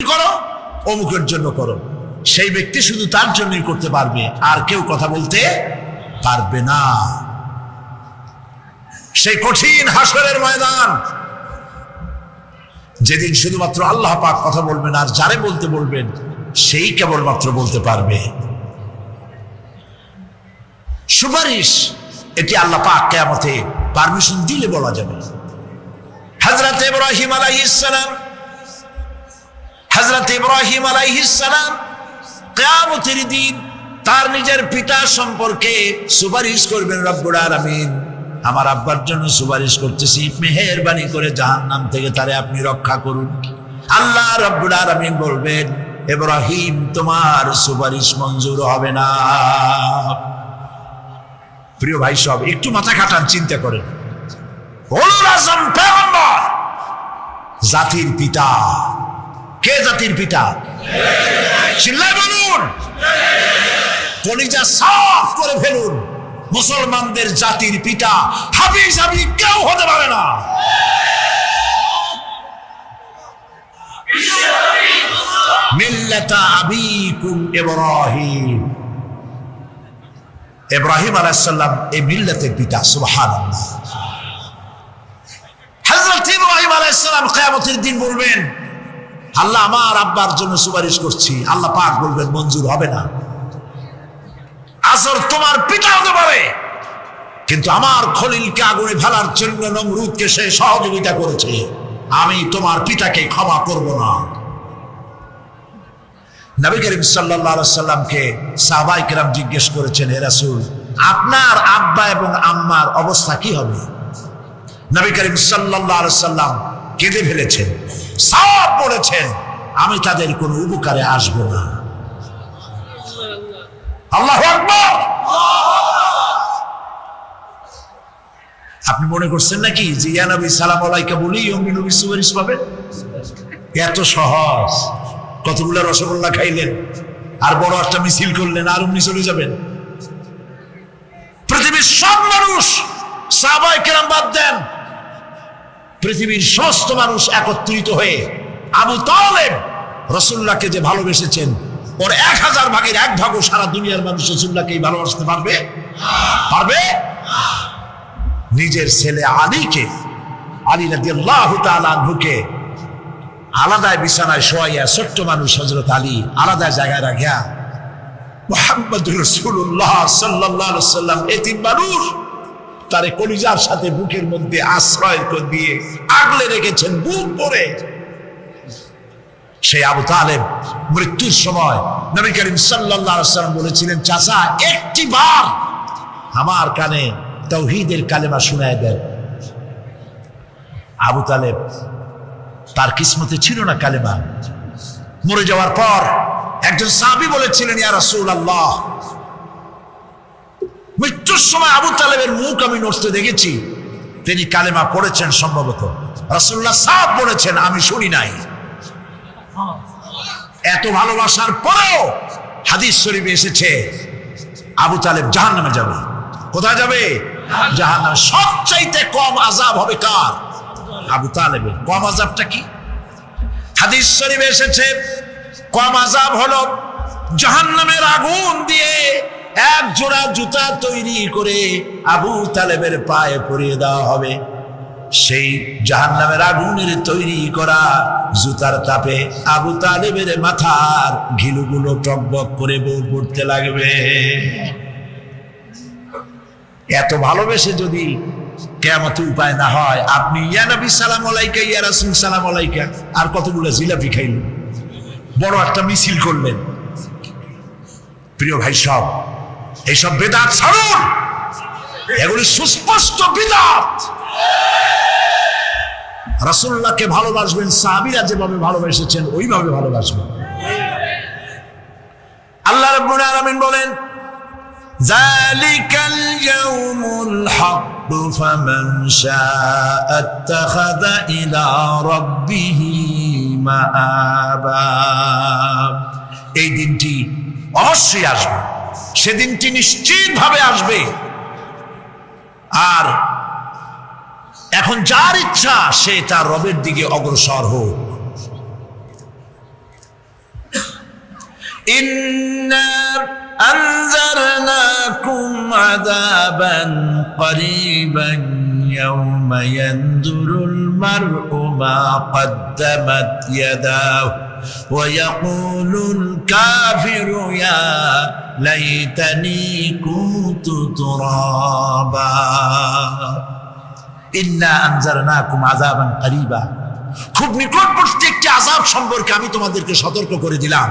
করো, অমুকের জন্য করো, সেই ব্যক্তি শুধু তার জন্যই করতে পারবে, আর কেউ কথা বলতে পারবে না। সেই কঠিন হাসরের ময়দান, যেদিন শুধুমাত্র আল্লাহ পাক কথা বলবেন, আর যারে বলতে বলবেন সেই কেবলমাত্র বলতে পারবে। সুপারিশ, এটি আল্লাহ পাক কিয়ামতে পারমিশন দিলে বলা যাবে। হযরত ইব্রাহিম আলাইহিস সালাম কিয়ামতের দিন তার নিজের পিতা সম্পর্কে সুপারিশ করবেন। রব্বুল আলামিন, আমার আব্বার জন্য সুপারিশ করতেছি, মেহেরবানি করে জাহান্নাম থেকে তারে আপনি রক্ষা করুন। আল্লাহ রব্বুল আলামিন বলবেন, ইব্রাহিম, তোমার সুপারিশ মঞ্জুর হবে না। প্রিয় ভাই সব, একটু মাথা খাটান, চিন্তা করেন। উলুল আযম পয়গম্বর, জাতির পিতা। কে জাতির পিতা? চিল্লায় বলুন, কলিজা সাফ করে ফেলুন। মুসলমানদের জাতির পিতা হাফিজ হাবিব কেউ হতে পারে না। মিল্লাতা আবিকুম ইব্রাহিম, ইব্রাহিম আলাইহিস সালাম এই মিল্লাতের পিতা। সুবহানাল্লাহ। হযরত ইব্রাহিম আলাইহিস সালাম কিয়ামতের দিন বলবেন, আল্লাহ, আমার আব্বার জন্য সুপারিশ করছি। আল্লাহ পাক বলবেন, মঞ্জুর হবে না। আসর তোমার পিতা হতে পারে, কিন্তু আমার খলিলকে আগুনে ফেলার জন্য নমরুদকে সে সহযোগিতা করেছে, আমি তোমার পিতাকে ক্ষমা করব না। নবী করিম সাল্লাল্লাহু আলাইহি সাল্লামকে সাহাবায়ে কেরাম জিজ্ঞেস করেছেন, হে রাসূল, আপনার আব্বা এবং আম্মার অবস্থা কি হবে? নবী করিম সাল্লাল্লাহু আলাইহি সাল্লাম কেঁদে ফেলেছেন, সাফ বলেছেন, আমি তাদের কোনো উপকারে আসব না। আল্লাহু আকবার। আপনি মনে করছেন নাকি যে ইয়া নবী সালাম আলাইকা বলি অমনি নবী সুপারিশ পাবেন? এত সহজ। কতগুলা রসগোল্লা খাইলেন আর বড় একটা মিছিল করলেন আর অমনি চলে যাবেন? পৃথিবীর সব মানুষ, সাহাবায়ে কেরাম বাদ দেন, পৃথিবীর সমস্ত মানুষ একত্রিত হয়ে আবু তালেব রাসূলুল্লাহকে যে ভালোবেসেছেন, ওর 1000 ভাগের 1 ভাগও সারা দুনিয়ার মানুষ রাসূলুল্লাহকেই ভালোবাসতে পারবে? পারবে? নিজের ছেলে আলীকে, আলী রাদিয়াল্লাহু তাআলা আনহুকে আলাদা বিছানায় শোয়াইয়া, ছোট্ট মানুষ হযরত আলী আলাদা জায়গায় রাখিয়া মুহাম্মদুর রাসূলুল্লাহ সাল্লাল্লাহু আলাইহি ওয়াসাল্লাম এতিম মানুষ, তারে কলিজার সাথে বুকের মধ্যে আশ্রয় দিয়ে আগলে রেখেছেন বুক ভরে। সেই আবু তালেব মৃত্যুর সময় নবী করিম সাল্লাল্লাহু আলাইহি ওয়াসাল্লাম বলেছিলেন, চাচা, একটি বার আমার কানে তাওহীদের কালেমা শোনায় দেন। আবু তালেব, তার কিসমতে ছিল না কালেমা। মরে যাওয়ার পর একজন সাহাবী বলেছিলেন, ইয়া রাসূলুল্লাহ, মৃত্যুর সময় আবু তালেবের মুখ আমি নড়তে দেখেছি, তিনি কালেমা পড়েছেন সম্ভবত। রাসূলুল্লাহ সাফ বলেছেন, আমি শুনি নাই। এত ভালোবাসার পরেও হাদিস শরীফে এসেছে আবু তালেব জাহান্নামে যাবে। কোথায় যাবে? জাহান্নামে। সবচাইতে কম আযাব হবে কার? আবু তালেবের। কম আযাবটা কি? হাদিস শরীফে এসেছে কম আযাব হলো জাহান্নামের আগুন দিয়ে 1 জোড়া জুতা তৈরি করে আবু তালেবের পায়ে পরিয়ে দেওয়া হবে। সেই জাহান্নামের আগুনের তৈরি করা জুতার তাপে আবু তালেবের মাথার ঘিলুগুলো টকবক করে বউ পড়তে লাগবে। এত ভালোবেসে যদি কিয়ামতে উপায় না হয়, আপনি ইয়া নবী সালাম আলাইকা, ইয়া রাসূল সালাম আলাইকা, আর কতগুলো জিলাপি খাইলেন, বড় একটা মিছিল করলেন। প্রিয় ভাই সব, এইসব বিদআত ছাড়ুন, এগুলি সুস্পষ্ট বিদআত। রাসূলুল্লাহকে ভালোবাসবেন, সাহাবীরা যেভাবে ভালোবেসেছেন ওইভাবে ভালোবাসবেন। আল্লাহ রাব্বুল আলামিন বলেন, যালিকাল ইয়াউমুল হক ফামান শাআ আত্তাখাযা ইলা রাব্বিহি মাআবা। এই দিনটি অবশ্যই আসবে, সেদিনটি নিশ্চিতভাবে আসবে। আর এখন যার ইচ্ছা সে তার রবের দিকে অগ্রসর হোক। ইন্না আনজারনাকুম আযাবান করিবান ইয়াওমা ইয়ানজুরুল মার'ু মা কদ্দামাত ইয়াদাহু ওয়া ইয়াকুলুল কাফিরু ইয়া লাইতানি কুনতু তুরাবা। ইন্না আনজারনাকুম আযাবান করিবা, খুব নিকটবর্তী একটি আযাব সম্পর্কে আমি তোমাদেরকে সতর্ক করে দিলাম।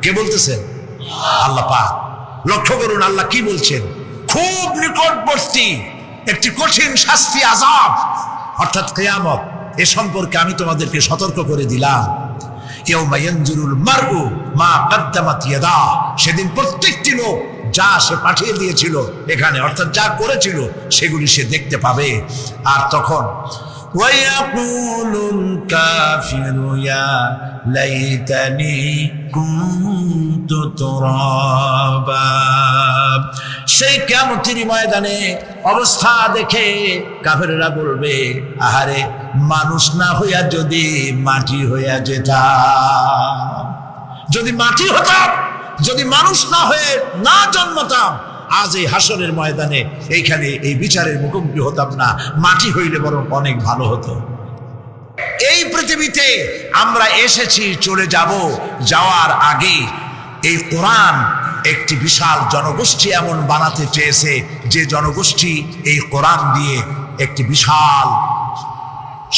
কে বলতেছেন? আল্লাহ পাক। লক্ষ্য করুন আল্লাহ কি বলছেন, খুব নিকটবর্তী একটি কঠিন শাস্তি আযাব অর্থাৎ কিয়ামত, এ সম্পর্কে আমি তোমাদেরকে সতর্ক করে দিলাম। ইয়াউমা ইয়ানজুরুল মার'ু মা কদ্দামাত ইয়াদা, সেদিন প্রত্যেকটি লোক যা সে পাঠিয়ে দিয়েছিল এখানে অর্থাৎ যা করেছিল সেগুলি সে দেখতে পাবে। আর তখন ওয়ায়াকুলুল কাফিরু ইয়া লাইতানি কুনতু তুরাবা, সেই কিয়ামতের ময়দানে অবস্থা দেখে কাফেররা বলবে, আহারে মানুষ না হইয়া যদি মাটি হইয়া যেতাম, যদি মাটি হতাম, যদি মানুষ না হয়ে না জন্মতাম, আজ এই হাসরের ময়দানে এইখানে এই বিচারের মুখোমুখি হতাম না, মাটি হইলে বরং অনেক ভালো হতো। এই পৃথিবীতে আমরা এসেছি, চলে যাব, যাওয়ার আগে এই কোরআন একটি বিশাল জনগোষ্ঠী এমন বানাতে চেয়েছে যে জনগোষ্ঠী এই কোরআন দিয়ে একটি বিশাল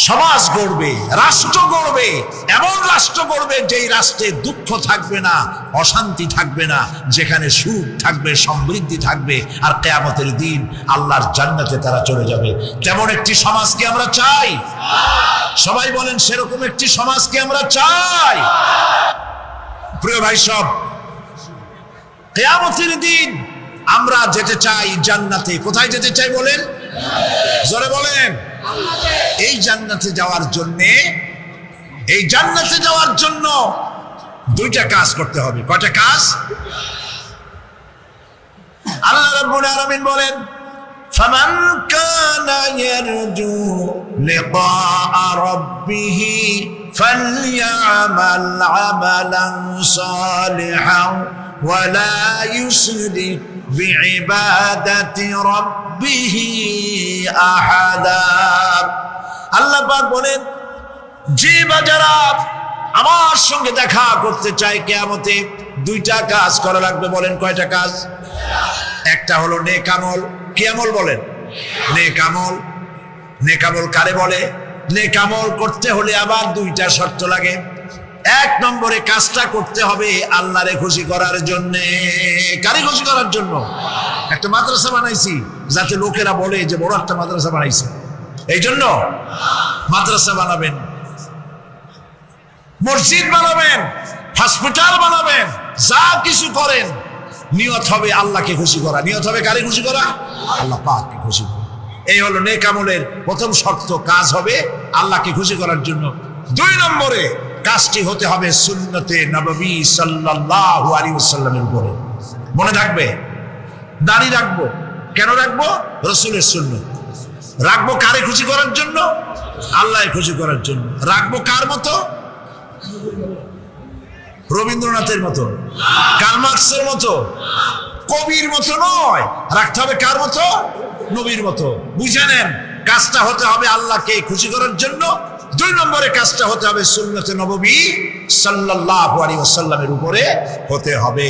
সমাজ গড়বে, রাষ্ট্র গড়বে, এমন রাষ্ট্র গড়বে যেই রাষ্ট্রে দুঃখ থাকবে না, অশান্তি থাকবে না, যেখানে সুখ থাকবে, সমৃদ্ধি থাকবে, আর কিয়ামতের দিন আল্লাহর জান্নাতে তারা চলে যাবে। তেমন একটি সমাজকে আমরা চাই। সবাই বলেন সেরকম একটি সমাজকে আমরা চাই। প্রিয় ভাই সব, কিয়ামতের দিন আমরা যেতে চাই জান্নাতে। কোথায় যেতে চাই বলেন? জোরে বলেন। এই জান্নাতে যাওয়ার জন্য, এই জান্নাতে যাওয়ার জন্য দুইটা কাজ করতে হবে। কয়টা কাজ? আল্লাহ রাব্বুল আলামিন বলেন, ফামান কানা ইয়ারজু লিকাআ রাব্বিহি ফালইআমাল আমালান সালিহান ওয়া লা ইউশরিক বিইবাদাতি রাব্বিহি আহাদা। আল্লাহ পাক বলেন, যে বাজারা আমার সঙ্গে দেখা করতে চায় কিয়ামতে, দুইটা কাজ করা লাগবে। বলেন কয়টা কাজ? একটা হলো নেক আমল। কি আমল বলেন? নেক আমল। নেক আমল কারে বলে? নেক আমল করতে হলে আবার দুইটা শর্ত লাগে। এক নম্বরে কাজটা করতে হবে আল্লাহরে খুশি করার জন্য। কারে খুশি করার জন্য? একটা মাদ্রাসা বানাইছি যাতে লোকেরা বলে যে বড় একটা মাদ্রাসা বানাইছে, এই জন্য মাদ্রাসা বানাবেন, মসজিদ বানাবেন, হসপিটাল বানাবেন, যা কিছু করেন নিয়ত হবে আল্লাহকে খুশি করা। নিয়ত হবে কারে খুশি করা? আল্লাহ পাককে খুশি করা। এই হলো নেক আমলের প্রথম শর্ত, কাজ হবে আল্লাহকে খুশি করার জন্য। দুই নম্বরে কাজটি হতে হবে সুন্নতে নববী সাল্লাল্লাহু আলাইহি ওয়াসাল্লামের উপরে। মনে থাকবে, দাড়ি রাখবো। কেন রাখবো? রাসূলের সুন্নাত। রাখবো কারে খুশি করার জন্য? আল্লাহকে খুশি করার জন্য। রাখবো কার মতো? রবীন্দ্রনাথের মতো, কার্ল মার্কসের মতো, কবির মতো নয়। রাখতে হবে কার মতো? নবীর মতো। বুঝে নেন, কাজটা হতে হবে আল্লাহকে খুশি করার জন্য। দুই নম্বরে কাজটা হতে হবে সুন্নতে নববী সাল্লাল্লাহু আলাইহি ওয়াসাল্লামের উপরে হতে হবে।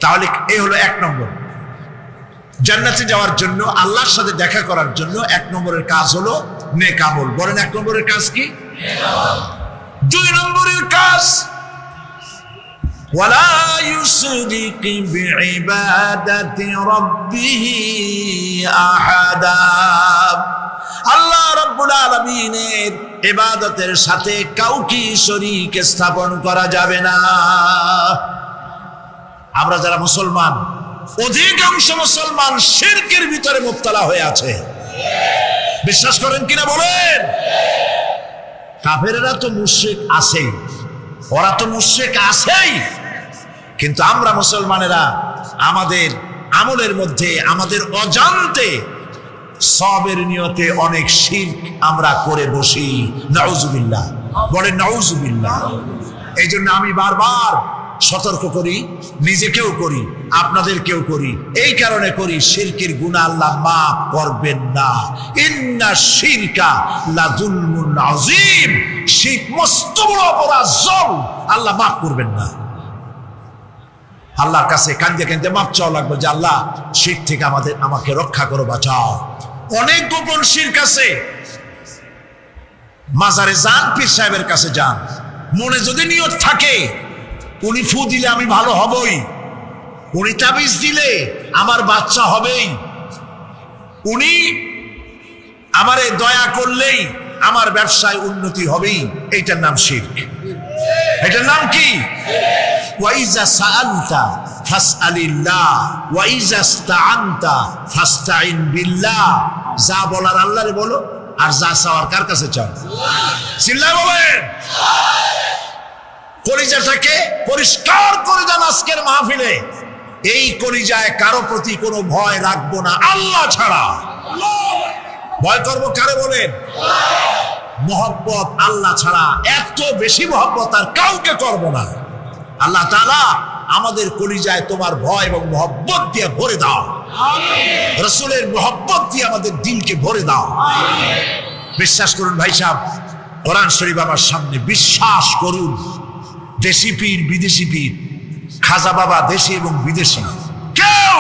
তাহলে এই হলো এক নম্বর। জান্নাতে যাওয়ার জন্য, আল্লাহর সাথে দেখা করার জন্য এক নম্বরের কাজ হলো নেক আমল। বলেন এক নম্বরের কাজ কি? দুই নম্বরের কাজ ওয়ালা ইউশরিক বিইবাদাতি রাব্বিহি আহাদা। আল্লাহ রাব্বুল আলামিনের ইবাদতের সাথে কাউকে শরীক স্থাপন করা যাবে না। আমরা যারা মুসলমান, অধিকাংশ মুসলমান শিরকের ভিতরে মুবতালা হয়ে আছে। বিশ্বাস করেন কিনা বলেন? কাফেররা তো মুশরিক আছেই, ওরা তো মুশরিক আছেই, কিন্তু আমরা মুসলমানেরা আমাদের আমলের মধ্যে, আমাদের অজান্তে সবের নিয়তে অনেক শিরক আমরা করে বসি। নাউজুবিল্লাহ। বলেন নাউজুবিল্লাহ। এই জন্য আমি বারবার সতর্ক করি, নিজেকেও করি, আপনাদেরকেও করি। এই কারণে করি, শিরকের গুনাহ আল্লাহ মাফ করবেন না। ইন্না শিরকা লাযুলমুন আযীম, শিরক মস্ত বড় অপরাধ, জল, আল্লাহ মাফ করবেন না। আল্লাহর কাছে কান্দে কান্দে মাপ চাওয়া লাগবে যে আল্লাহ শিরক থেকে আমাকে রক্ষা করো, বাঁচাও। অনেক গোপন শিরক আছে। মাজারে যান, পীর সাহেবের কাছে যান, মনে যদি নিয়ত থাকে উনি ফু দিলে আমি ভালো হবই, উনি তাবিজ দিলে আমার বাচ্চা হবেই, উনি আমারে দয়া করলেই আমার ব্যবসায় উন্নতি হবেই, এইটার নাম শিরক। এটার নাম কি? ওয়াইজা সাআলতা ফাসআলিল্লাহ ওয়াইজা ইসতাআনতা ফাসতাইন বিল্লাহ। যা বলার আল্লাহরে বলো, আর যা চাওয়ার কার কাছে চাও? চিল্লায় বলেন। কলিজাটাকে পরিষ্কার করে দেন আজকের মাহফিলে। এই কলিজায় কারো প্রতি কোনো ভয় রাখবো না আল্লাহ ছাড়া। ভয় করবো কারে বলেন? মহব্বত আল্লাহ ছাড়া, এত বেশি মহব্বত আর কাউকে করব না। আল্লাহ তাআলা আমাদের কলিজায় তোমার ভয় এবং মহব্বত দিয়ে ভরে দাও। রাসূলের মহব্বত দিয়ে আমাদের দিলকে ভরে দাও। বিশ্বাস করুন ভাই সাহেব, কোরআন শরীফ আমার সামনে, বিশ্বাস করুন, দেশি পীর বিদেশি পীর, খাজা বাবা দেশি এবং বিদেশি, কেউ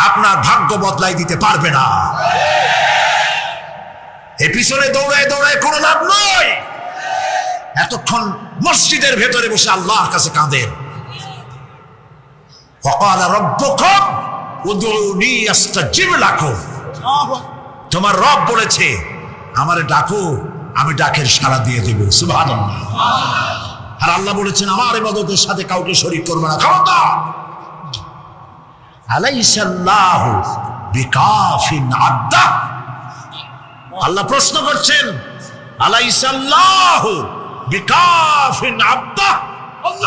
আপনার ভাগ্য বদলাই দিতে পারবে না। এ পিছনে দৌড়ায় দৌড়ায় কোনো লাভ নয়। এতক্ষণ মসজিদের ভেতরে বসে আল্লাহর কাছে কাঁদেন। ওয়াকালা রাব্বুকুম উদউনি আস্তাজিব লাকুম। তোমার রব বলেছে আমারে ডাকো, আমি ডাকের সাড়া দিয়ে দেব। সুবহানাল্লাহ। আর আল্লাহ বলেছেন আমার ইবাদতের সাথে কাউকে শরীক করবে না। খবরদার। আলাইসাল্লাহু বিকাফিন আবদা। আল্লাহ প্রশ্ন করছেন, আলাইসাল্লাহু বিকাফিন আবদা,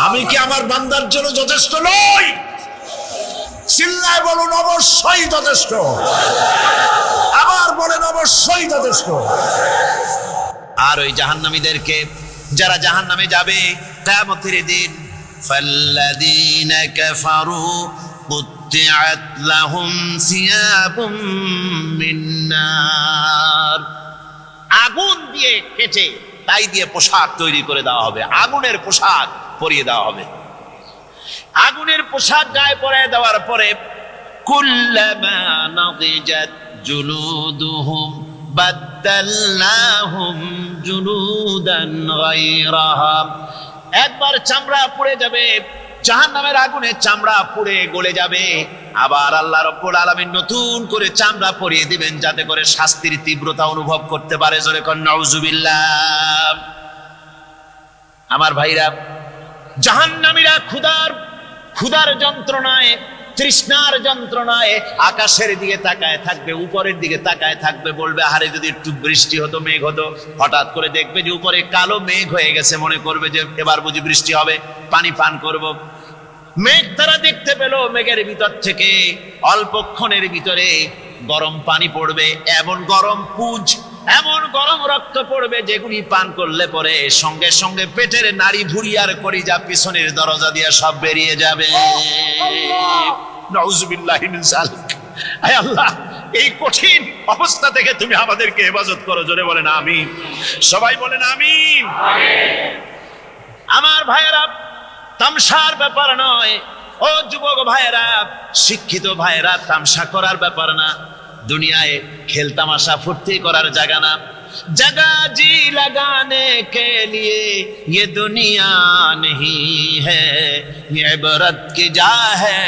আমি কি আমার বান্দার জন্য যথেষ্ট নই? চিল্লায় বলুন অবশ্যই যথেষ্ট। আবার বলেন অবশ্যই যথেষ্ট। আর ওই জাহান্নামীদেরকে, যারা জাহান্নামে যাবে কিয়ামতের দিন, ফাল্লাযীনা কাফারু কুত্তিআত লাহুম সিয়াবুম মিন নার, আগুন দিয়ে কেটে তাই দিয়ে পোশাক তৈরি করে দেওয়া হবে, আগুনের পোশাক পরিয়ে দেওয়া হবে। আগুনের পোশাক গায়ে পরিয়ে দেওয়ার পরে কুল্লামা নাদিজাত জুলুদুহুম বাদদালনাহুম জুলুদান গায়রাহা, একবার চামড়া পুড়ে যাবে, জাহান্নামের আগুনে চামড়া পুড়ে গলে যাবে, আবার আল্লাহ রাব্বুল আলামিন নতুন করে চামড়া পরিয়ে দিবেন যাতে করে শাস্তির তীব্রতা অনুভব করতে পারে। জোরে কোন নাউজুবিল্লাহ। আমার ভাইরা, জাহান্নামীরা ক্ষুধার যন্ত্রণায়, তৃষ্ণার যন্ত্রণায় আকাশের দিকে তাকায় থাকবে, উপরের দিকে তাকায় থাকবে, বলবে আরে যদি একটু বৃষ্টি হতো, মেঘ হতো। হঠাৎ করে দেখবে যে উপরে কালো মেঘ হয়ে গেছে, মনে করবে যে এবার বুঝি বৃষ্টি হবে, পানি পান করব। মেঘ তারা দেখতে পেল, মেঘের ভিতর থেকে অল্পক্ষণের ভিতরে গরম পানি পড়বে, এমন গরম পুঁজ, এমন গরম রক্ত পড়বে যেগুলি পান করলে পরে সঙ্গে সঙ্গে পেটের নাড়ি ভুঁড়ি আর কলিজা পিছনের দরজা দিয়ে সব বেরিয়ে যাবে। নাউজুবিল্লাহি মিন যালিক। আয় আল্লাহ, এই কঠিন অবস্থা থেকে তুমি আমাদেরকে হেফাজত করো। জোরে বলেন আমিন। সবাই বলেন আমিন। আমার ভাইয়েরা, তামসার ব্যাপার নয়। ও যুবক ভাইয়েরা, শিক্ষিত ভাইয়েরা, তামসা করার ব্যাপার না। দুনিয়ায় খেল তামাশা ফুর্তি করার জায়গা না। जगह जी लगाने के लिए ये दुनिया नहीं है, ये इबरत की जा है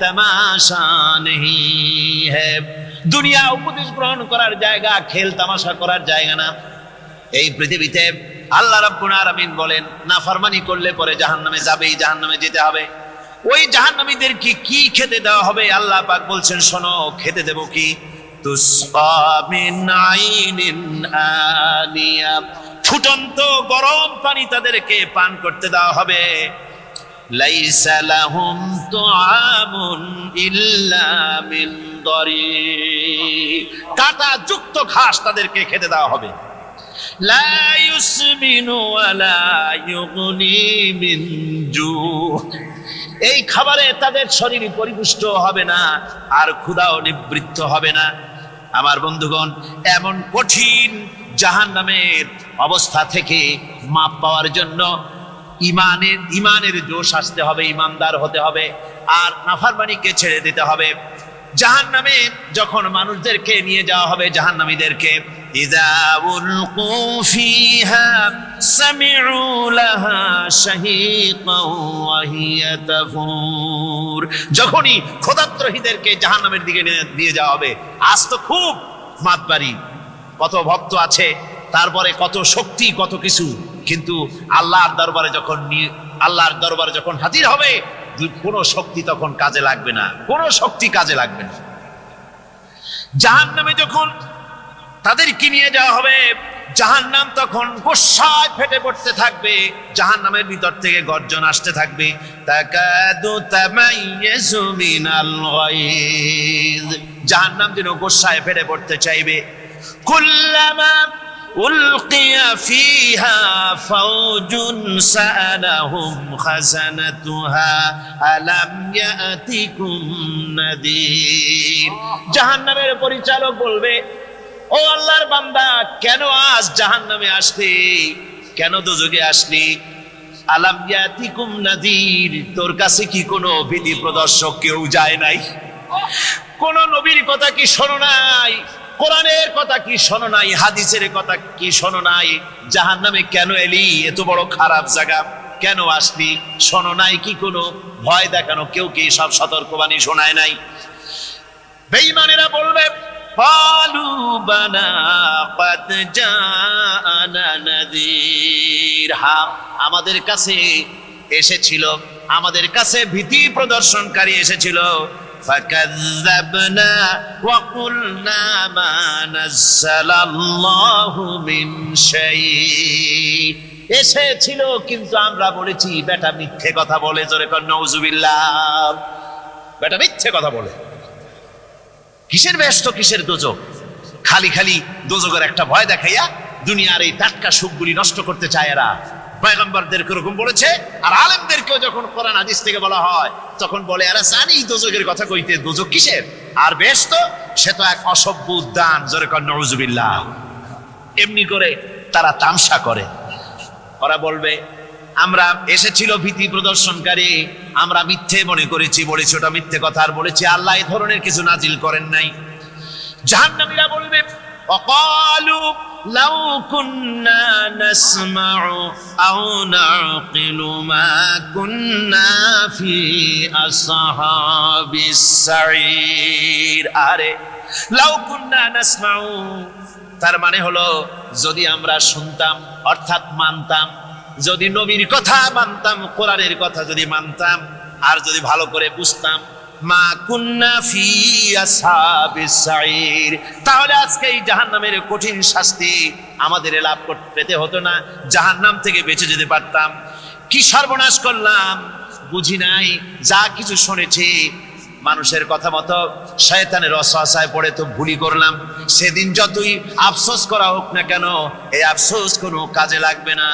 तमाशा नहीं है। দুনিয়া উপদেশ গ্রহণ করার জায়গা, খেল তামাশা করার জায়গা না। এই পৃথিবীতে আল্লাহ রাব্বুল আলামিন বলেন, নাফরমানি করলে পরে জাহান্নামে যাবেই, জাহান্নামে যেতে হবে। ওই জাহান্নামীদেরকে কি খেতে দেওয়া হবে? আল্লাহ পাক বলছেন, শোনো, খেতে দেব কি? তুসকা মিন আইনিন আনিয়া, ফুটন্ত গরম পানি তাদেরকে পান করতে দেওয়া হবে। লাইসা লাহুম তুআমুন ইল্লা মিন দারি, কাঁটা যুক্ত ঘাস তাদেরকে খেতে দেওয়া হবে। লা ইউসমিনু ওয়া লা ইউগনি মিন জু। এই খাবারে তাদের শরীর পরিপুষ্ট হবে না, আর ক্ষুধাও নিবৃত্ত হবে না। আমার বন্ধুগণ, এমন কঠিন জাহান্নামের অবস্থা থেকে মাপ পাওয়ার জন্য ইমানের জোশ আসতে হবে, ইমানদার হতে হবে, আর নাফরমানিকে ছেড়ে দিতে হবে। জাহান্নামে যখন মানুষদেরকে নিয়ে যাওয়া হবে, জাহান্নামীদেরকে, ইযা উলকু ফিহা সামিউ লাহা শাহীকাও ওয়া হিয়া তাফুর। যখনই খোদাত্রহীদেরকে জাহান্নামের দিকে নিয়ে যাওয়া হবে, আজ তো খুব মাতবাড়ি, কত ভক্ত আছে, তারপরে কত শক্তি, কত কিছু, কিন্তু আল্লাহর দরবারে যখন হাজির হবে, কোনো শক্তি তখন কাজে লাগবে না, কোনো শক্তি কাজে লাগবে না। জাহান্নামে যখন তাদেরকে নিয়ে যাওয়া হবে, জাহান্নাম তখন গোসায় ফেটে পড়তে থাকবে, জাহান্নামের ভিতর থেকে গর্জন আসতে থাকবে, তাকাদু তামাইয়াজু মিনাল গায়জ। জাহান্নাম যেন গোসায় ফেটে পড়তে চাইবে। কুল্লামা উলকিয়া ফিহা ফাওজুন সাআলাহুম খাজানাতুহা আলাম ইয়াতিকুম নাদির। জাহান্নামের পরিচালক বলবে, ও আল্লাহর বান্দা, কেন আজ জাহান্নামে আসলি, কেন দোজখে আসলি? আলাম ইয়াতিকুম নাদির, তোর কাছে কি কোনো ভীতি প্রদর্শক কেউ যায় নাই? কোন নবীর কথা কি শোনো নাই? কোরআনের কথা কি শোনো নাই? হাদিসের কথা কি শোনো নাই? জাহান্নামে কেন এলি? এত বড় খারাপ জায়গা কেন আসলি? শোনো নাই কি কোনো ভয় দেখানো কেউ কি সব সতর্কবাণী শোনায় নাই? বেঈমানেরা বলবে, ক্বালু বালা ক্বাদ জাআনা নাযীর। হ্যাঁ, আমাদের কাছে এসেছিল, আমাদের কাছে ভীতি প্রদর্শনকারী এসেছিল। ফাকাযযাবনা ওয়া কুলনা মা নাযালাল্লাহু মিন শাই। এসেছিল, কিন্তু আমরা বলেছি বেটা মিথ্যে কথা বলে। জোরে কর নাউযুবিল্লাহ। বেটা মিথ্যে কথা বলে। কিসের ব্যস্ত, কিসের দোজখ? খালি খালি দোজখের একটা ভয় দেখাইয়া দুনিয়ার এই টাটকা সুখগুলি নষ্ট করতে চায় এরা। পয়গম্বরদেরকে এরকম বলেছে, আর আলেমদেরকেও যখন কোরআন হাদিস থেকে বলা হয়, তখন বলে এরা জানি দোজখের কথা কইতে, দোজখ কিসের? আর ব্যস্ত, সে তো এক অসভ্য উদ্যান। জোরে কর নাউযুবিল্লাহ। এমনি করে তারা তামসা করে। ওরা বলবে, আমরা এসেছিল ভীতি প্রদর্শনকারী, আমরা মিথ্যে মনে করেছি, বলেছি ওটা মিথ্যে কথা, আর বলেছি আল্লাহ এই ধরনের কিছু নাজিল করেন নাই। জাহান্নামীরা বলবে, ওয়াকালু লাউ কুন্না নাসমাউ আও নাকিলু মা কুন্না ফি আসহাবিস সাঈর। আরে লাউ কুন্না নাসমাউ, তার মানে হলো যদি আমরা শুনতাম, অর্থাৎ মানতাম, যদি নবীর কথা মানতাম, কোরআনের কথা যদি মানতাম, আর যদি ভালো করে বুঝতাম, মা কুন্না ফি আসহাবিস সাঈর, তাহলে আজকে এই জাহান্নামের কঠিন শাস্তি আমাদের লাভ পেতে হতো না, জাহান্নাম থেকে বেঁচে যেতে পারতাম। কি সর্বনাশ করলাম, বুঝি নাই, যা কিছু শুনেছি মানুষের কথা মতো শয়তানের ওয়াসওয়াসায় পড়ে তো ভুলই করলাম। সেদিন যতই আফসোস করা হোক না কেন, এই আফসোস কোনো কাজে লাগবে না।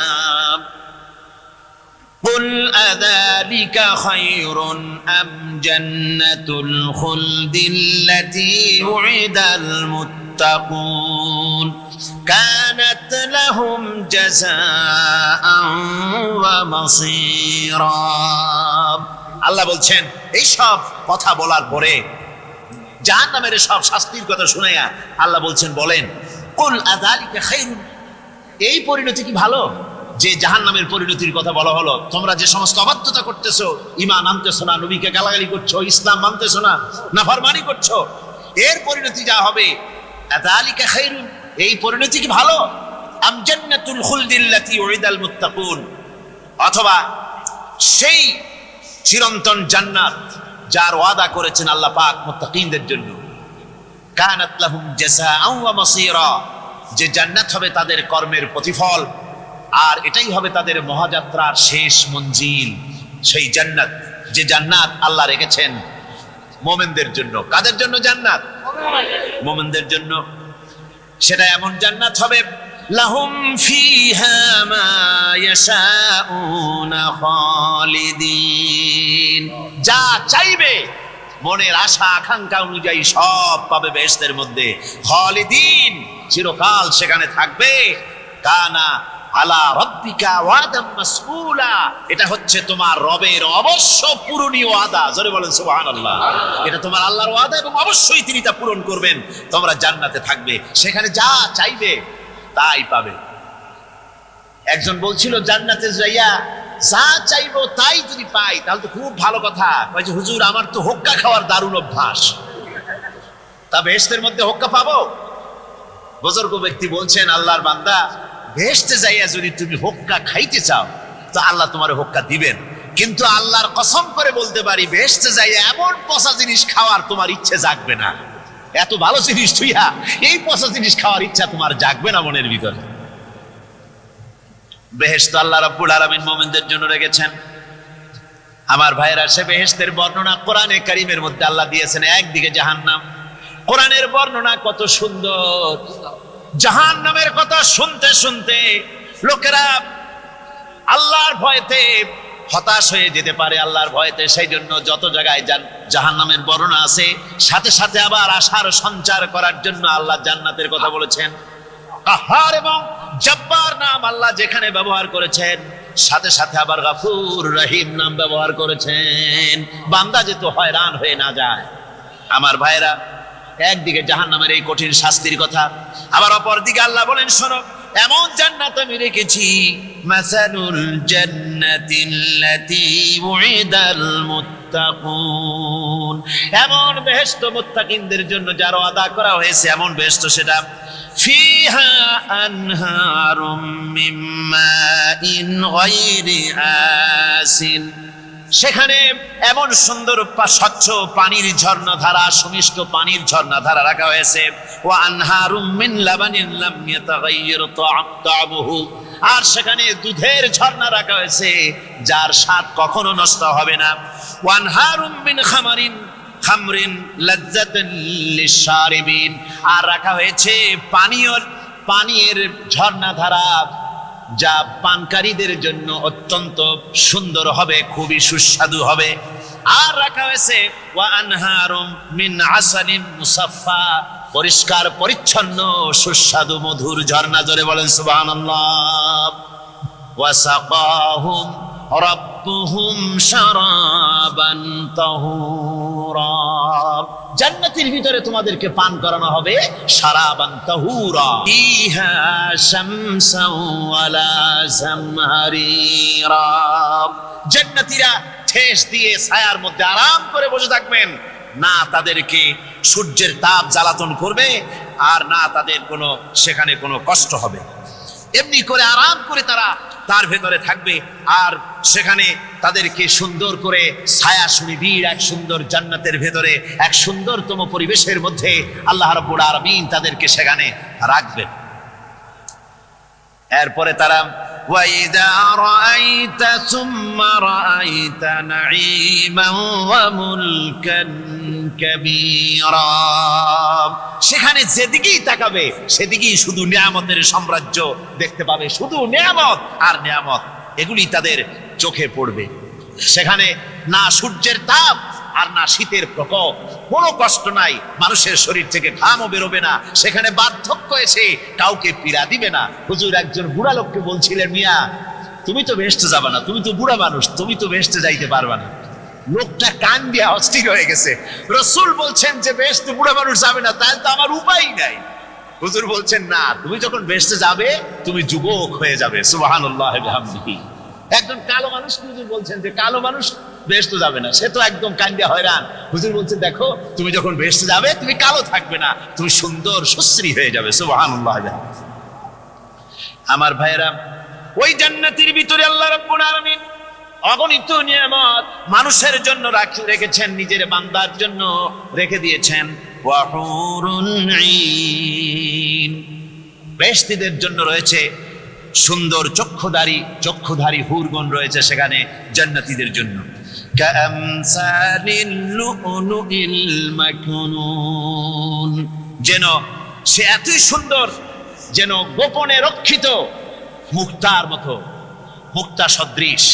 কুল আযালিকা খায়রুন আম জান্নাতুল খুলদিল্লাতী উইদাল মুত্তাকুন কানাত লাহুম জাযাআন ওয়া মাসীরা। আল্লাহ বলছেন, এই সব কথা বলার পরে, জাহান্নামের সব শাস্তির কথা শুনাইয়া আল্লাহ বলছেন, বলেন, কুল আযালিকা খায়রুন, এই পরিণতি কি ভালো যে জাহান্নামের পরিণতির কথা বলা হলো? তোমরা যে সমস্ত অবাধ্যতা করতেছো, ঈমান আনতেছো না, নবীকে গালাগালি করছো, ইসলাম মানতেছো না, নাফরমানি করছো, এর পরিণতি যা হবে, আযালিকা খায়রুন, এই পরিণতি কি ভালো? আম জান্নাতুল খুলদিল্লাতী উইদাল মুত্তাকুন, অথবা সেই চিরন্তন জান্নাত যার ওয়াদা করেছেন আল্লাহ পাক মুত্তাকিনদের জন্য। কানাত লাহুম জাযাআন ওয়া মাসীরা, যে জান্নাত হবে তাদের কর্মের প্রতিফল, আর এটাই হবে তাদের মহাযাত্রার শেষ মঞ্জিল। সেই জান্নাত, যে জান্নাত আল্লাহ রেখেছেন মুমিনদের জন্য। কাদের জন্য জান্নাত? মুমিনদের জন্য। সেটা এমন জান্নাত হবে লাহুম ফিহা মা ইয়াশাউনা খালিদিন, যা চাইবে মনের আশা আকাঙ্ক্ষা অনুযায়ী সব পাবে বেহেশতের মধ্যে। খালিদিন, চিরকাল সেখানে থাকবে। কানা আলা রাব্বিকা ওয়াদাম মাসউলা, এটা হচ্ছে তোমার রবের অবশ্য পূরণীয় ওয়াদা। জোরে বলেন সুবহানাল্লাহ। এটা তোমার আল্লাহর ওয়াদা এবং অবশ্যই তিনি তা পূরণ করবেন। তোমরা জান্নাতে থাকবে, সেখানে যা চাইবে তাই পাবে। একজন বলছিল জান্নাতে যাইয়া যা চাইবো তাই যদি পাই তাহলে তো খুব ভালো কথা। কয়েছে হুজুর আমার তো হোক্কা খাওয়ার দারুণ অভ্যাস, তা বেহেশতের মধ্যে হোক্কা পাবো? বুজুর্গ ব্যক্তি বলছেন আল্লাহর বান্দা, বেহেশতে যাইয়া যদি তুমি হোক্কা খাইতে চাও তো আল্লাহ তোমার হোক্কা দিবেন, কিন্তু আল্লাহর কসম করে বলতে পারি বেহেশতে যাইয়া এমন পচা জিনিস খাওয়ার তোমার ইচ্ছে জাগবে না। এত ভালো জিনিস তুইয়া এই পচা জিনিস খাওয়ার ইচ্ছা তোমার জাগবে না মনের ভিতরে। বেহেশত আল্লাহ রাব্বুল আলামিন মুমিনদের জন্য রেখেছেন। আমার ভাইরা, সে বেহেশতের বর্ণনা কোরআনে কারীমের মধ্যে আল্লাহ দিয়েছেন। একদিকে জাহান্নাম, কোরআনের বর্ণনা কত সুন্দর। জাহান্নামের কথা শুনতে শুনতে লোকেরা আল্লাহর ভয়তে হতাশ হয়ে যেতে পারে, আল্লাহর ভয়তে। সেই জন্য যত জায়গায় জাহান্নামের বর্ণনা আছে সাথে সাথে আবার আশার সঞ্চার করার জন্য আল্লাহ জান্নাতের কথা বলেছেন। কাহার এবং জব্বার নাম আল্লাহ যেখানে ব্যবহার করেছেন সাথে সাথে আবার গফুর রহিম নাম ব্যবহার করেছেন, বান্দা যেন হয়রান হয়ে না যায়। আমার ভাইরা, একদিকে জাহান্নামের এই কঠিন শাস্তির কথা, আবার অপর দিকে আল্লাহ বলেন শোনো, এমন জান্নাত আমি রেখেছি, মাসালুল জান্নাতিল্লাতী উইদাল মুত্তাকুন, এমন বেহেশত মুত্তাকিনদের জন্য যার ওয়াদা করা হয়েছে এমন বেহেশত, সেটা ফিহা আনহারুম মিন মাইন গায়রি আসিন, সেখানে এমন সুন্দর স্বচ্ছ পানির ঝর্ণাধারা, সুমিষ্ট পানির ঝর্ণাধারা রাখা হয়েছে। ওয়া আনহারুম মিন লাবানিন লাম ইয়াতাগায়্যার তা'আমুহু, আর সেখানে দুধের ঝর্ণা রাখা হয়েছে যার স্বাদ কখনো নষ্ট হবে না। ওয়া আনহারুম মিন খামরিন লাজ্জাতান লিশারিবিন, আর রাখা হয়েছে পানীয়ের ঝর্ণাধারা যা পানকারীদের জন্য অত্যন্ত সুন্দর হবে, খুবই সুস্বাদু হবে। আর রাখা হয়েছে ওয়া আনহারুম মিন আসালিন মুসাফফা, পরিষ্কার পরিচ্ছন্ন সুস্বাদু মধুর ঝর্ণা। জোরে বলেন সুবহানাল্লাহ। ওয়া সাকাহুম রাব্বুহুম শারাবান তাহুরা, জান্নাতের ভিতরে তোমাদেরকে পান করানো হবে শারাবান তাহুরা, ফিহা শামসুন ওয়ালা জামহারিরা, জান্নাতীরা ঠেস দিয়ে ছায়ার মধ্যে আরাম করে বসে থাকবেন, না তাদেরকে সূর্যের তাপ জ্বালাতন করবে আর না তাদের কোনো সেখানে কোনো কষ্ট হবে। এমনি করে আরাম করে তারা তার ভেতরে থাকবে, আর সেখানে তাদেরকে সুন্দর করে ছায়া সুনিবিড় এক সুন্দর জান্নাতের ভেতরে এক সুন্দরতম পরিবেশের মধ্যে আল্লাহ রাব্বুল আলামিন তাদেরকে সেখানে রাখবেন। এরপরে তারা ওয়াইদা রাআইতা সুম্মা রাআইতা নাঈমান ওয়া মুলকান কাবীরা, সেখানে যেদিকেই তাকাবে সেদিকেই শুধু নিয়ামতের সাম্রাজ্য দেখতে পাবে, শুধু নিয়ামত আর নিয়ামত, এগুলি তাদের চোখে পড়বে। সেখানে না সূর্যের তাপ আর না শীতের প্রকোপ, কোনো কষ্ট নাই, মানুষের শরীর থেকে ঘামও বেরোবে না, সেখানে বার্ধক্য এসে কাউকে পীড়া দিবে না। হুজুর একজন বুড়া লোককে বলছিলেন, মিয়া তুমি তো বেহেশতে যাবে না, তুমি তো বুড়া মানুষ, তুমি তো বেহেশতে যাইতে পারবে না। লোকটা কান দিয়ে অস্থির হয়ে গেছে। রাসূল বলছেন যে বেহেশতে বুড়া মানুষ যাবে না, তাহলে তো আমার উপায় নাই। হুজুর বলছেন না, তুমি যখন বেহেশতে যাবে তুমি যুবক হয়ে যাবে। সুবহানাল্লাহি ওয়া বিহামদিহি। একজন কালো মানুষ হুজুর বলছেন যে কালো মানুষ বেহেশতে যাবে না, সে তো একদম কান্দিয়া হয়রান। হুজুর বলছেন দেখো তুমি যখন বেহেশতে যাবে তুমি কালো থাকবে না, তুমি সুন্দর সুশ্রী হয়ে যাবে। সুবহানাল্লাহ। আমার ভাইয়েরা, ওই জান্নাতের ভিতরে আল্লাহ রাব্বুল আলামিন অগণিত নিয়ামত মানুষের জন্য রেখেছেন, নিজের বান্দার জন্য রেখে দিয়েছেন। ওয়া হুরুন ঈন, বেহেশতীদের জন্য রয়েছে সুন্দর চক্ষুধারী হুরগণ রয়েছে সেখানে জান্নাতীদের জন্য। কামসালিল লুলুইল মাকনুন, যেন সে এতই সুন্দর যেন গোপনে রক্ষিত মুক্তার মতো, মুক্তা সদৃশ।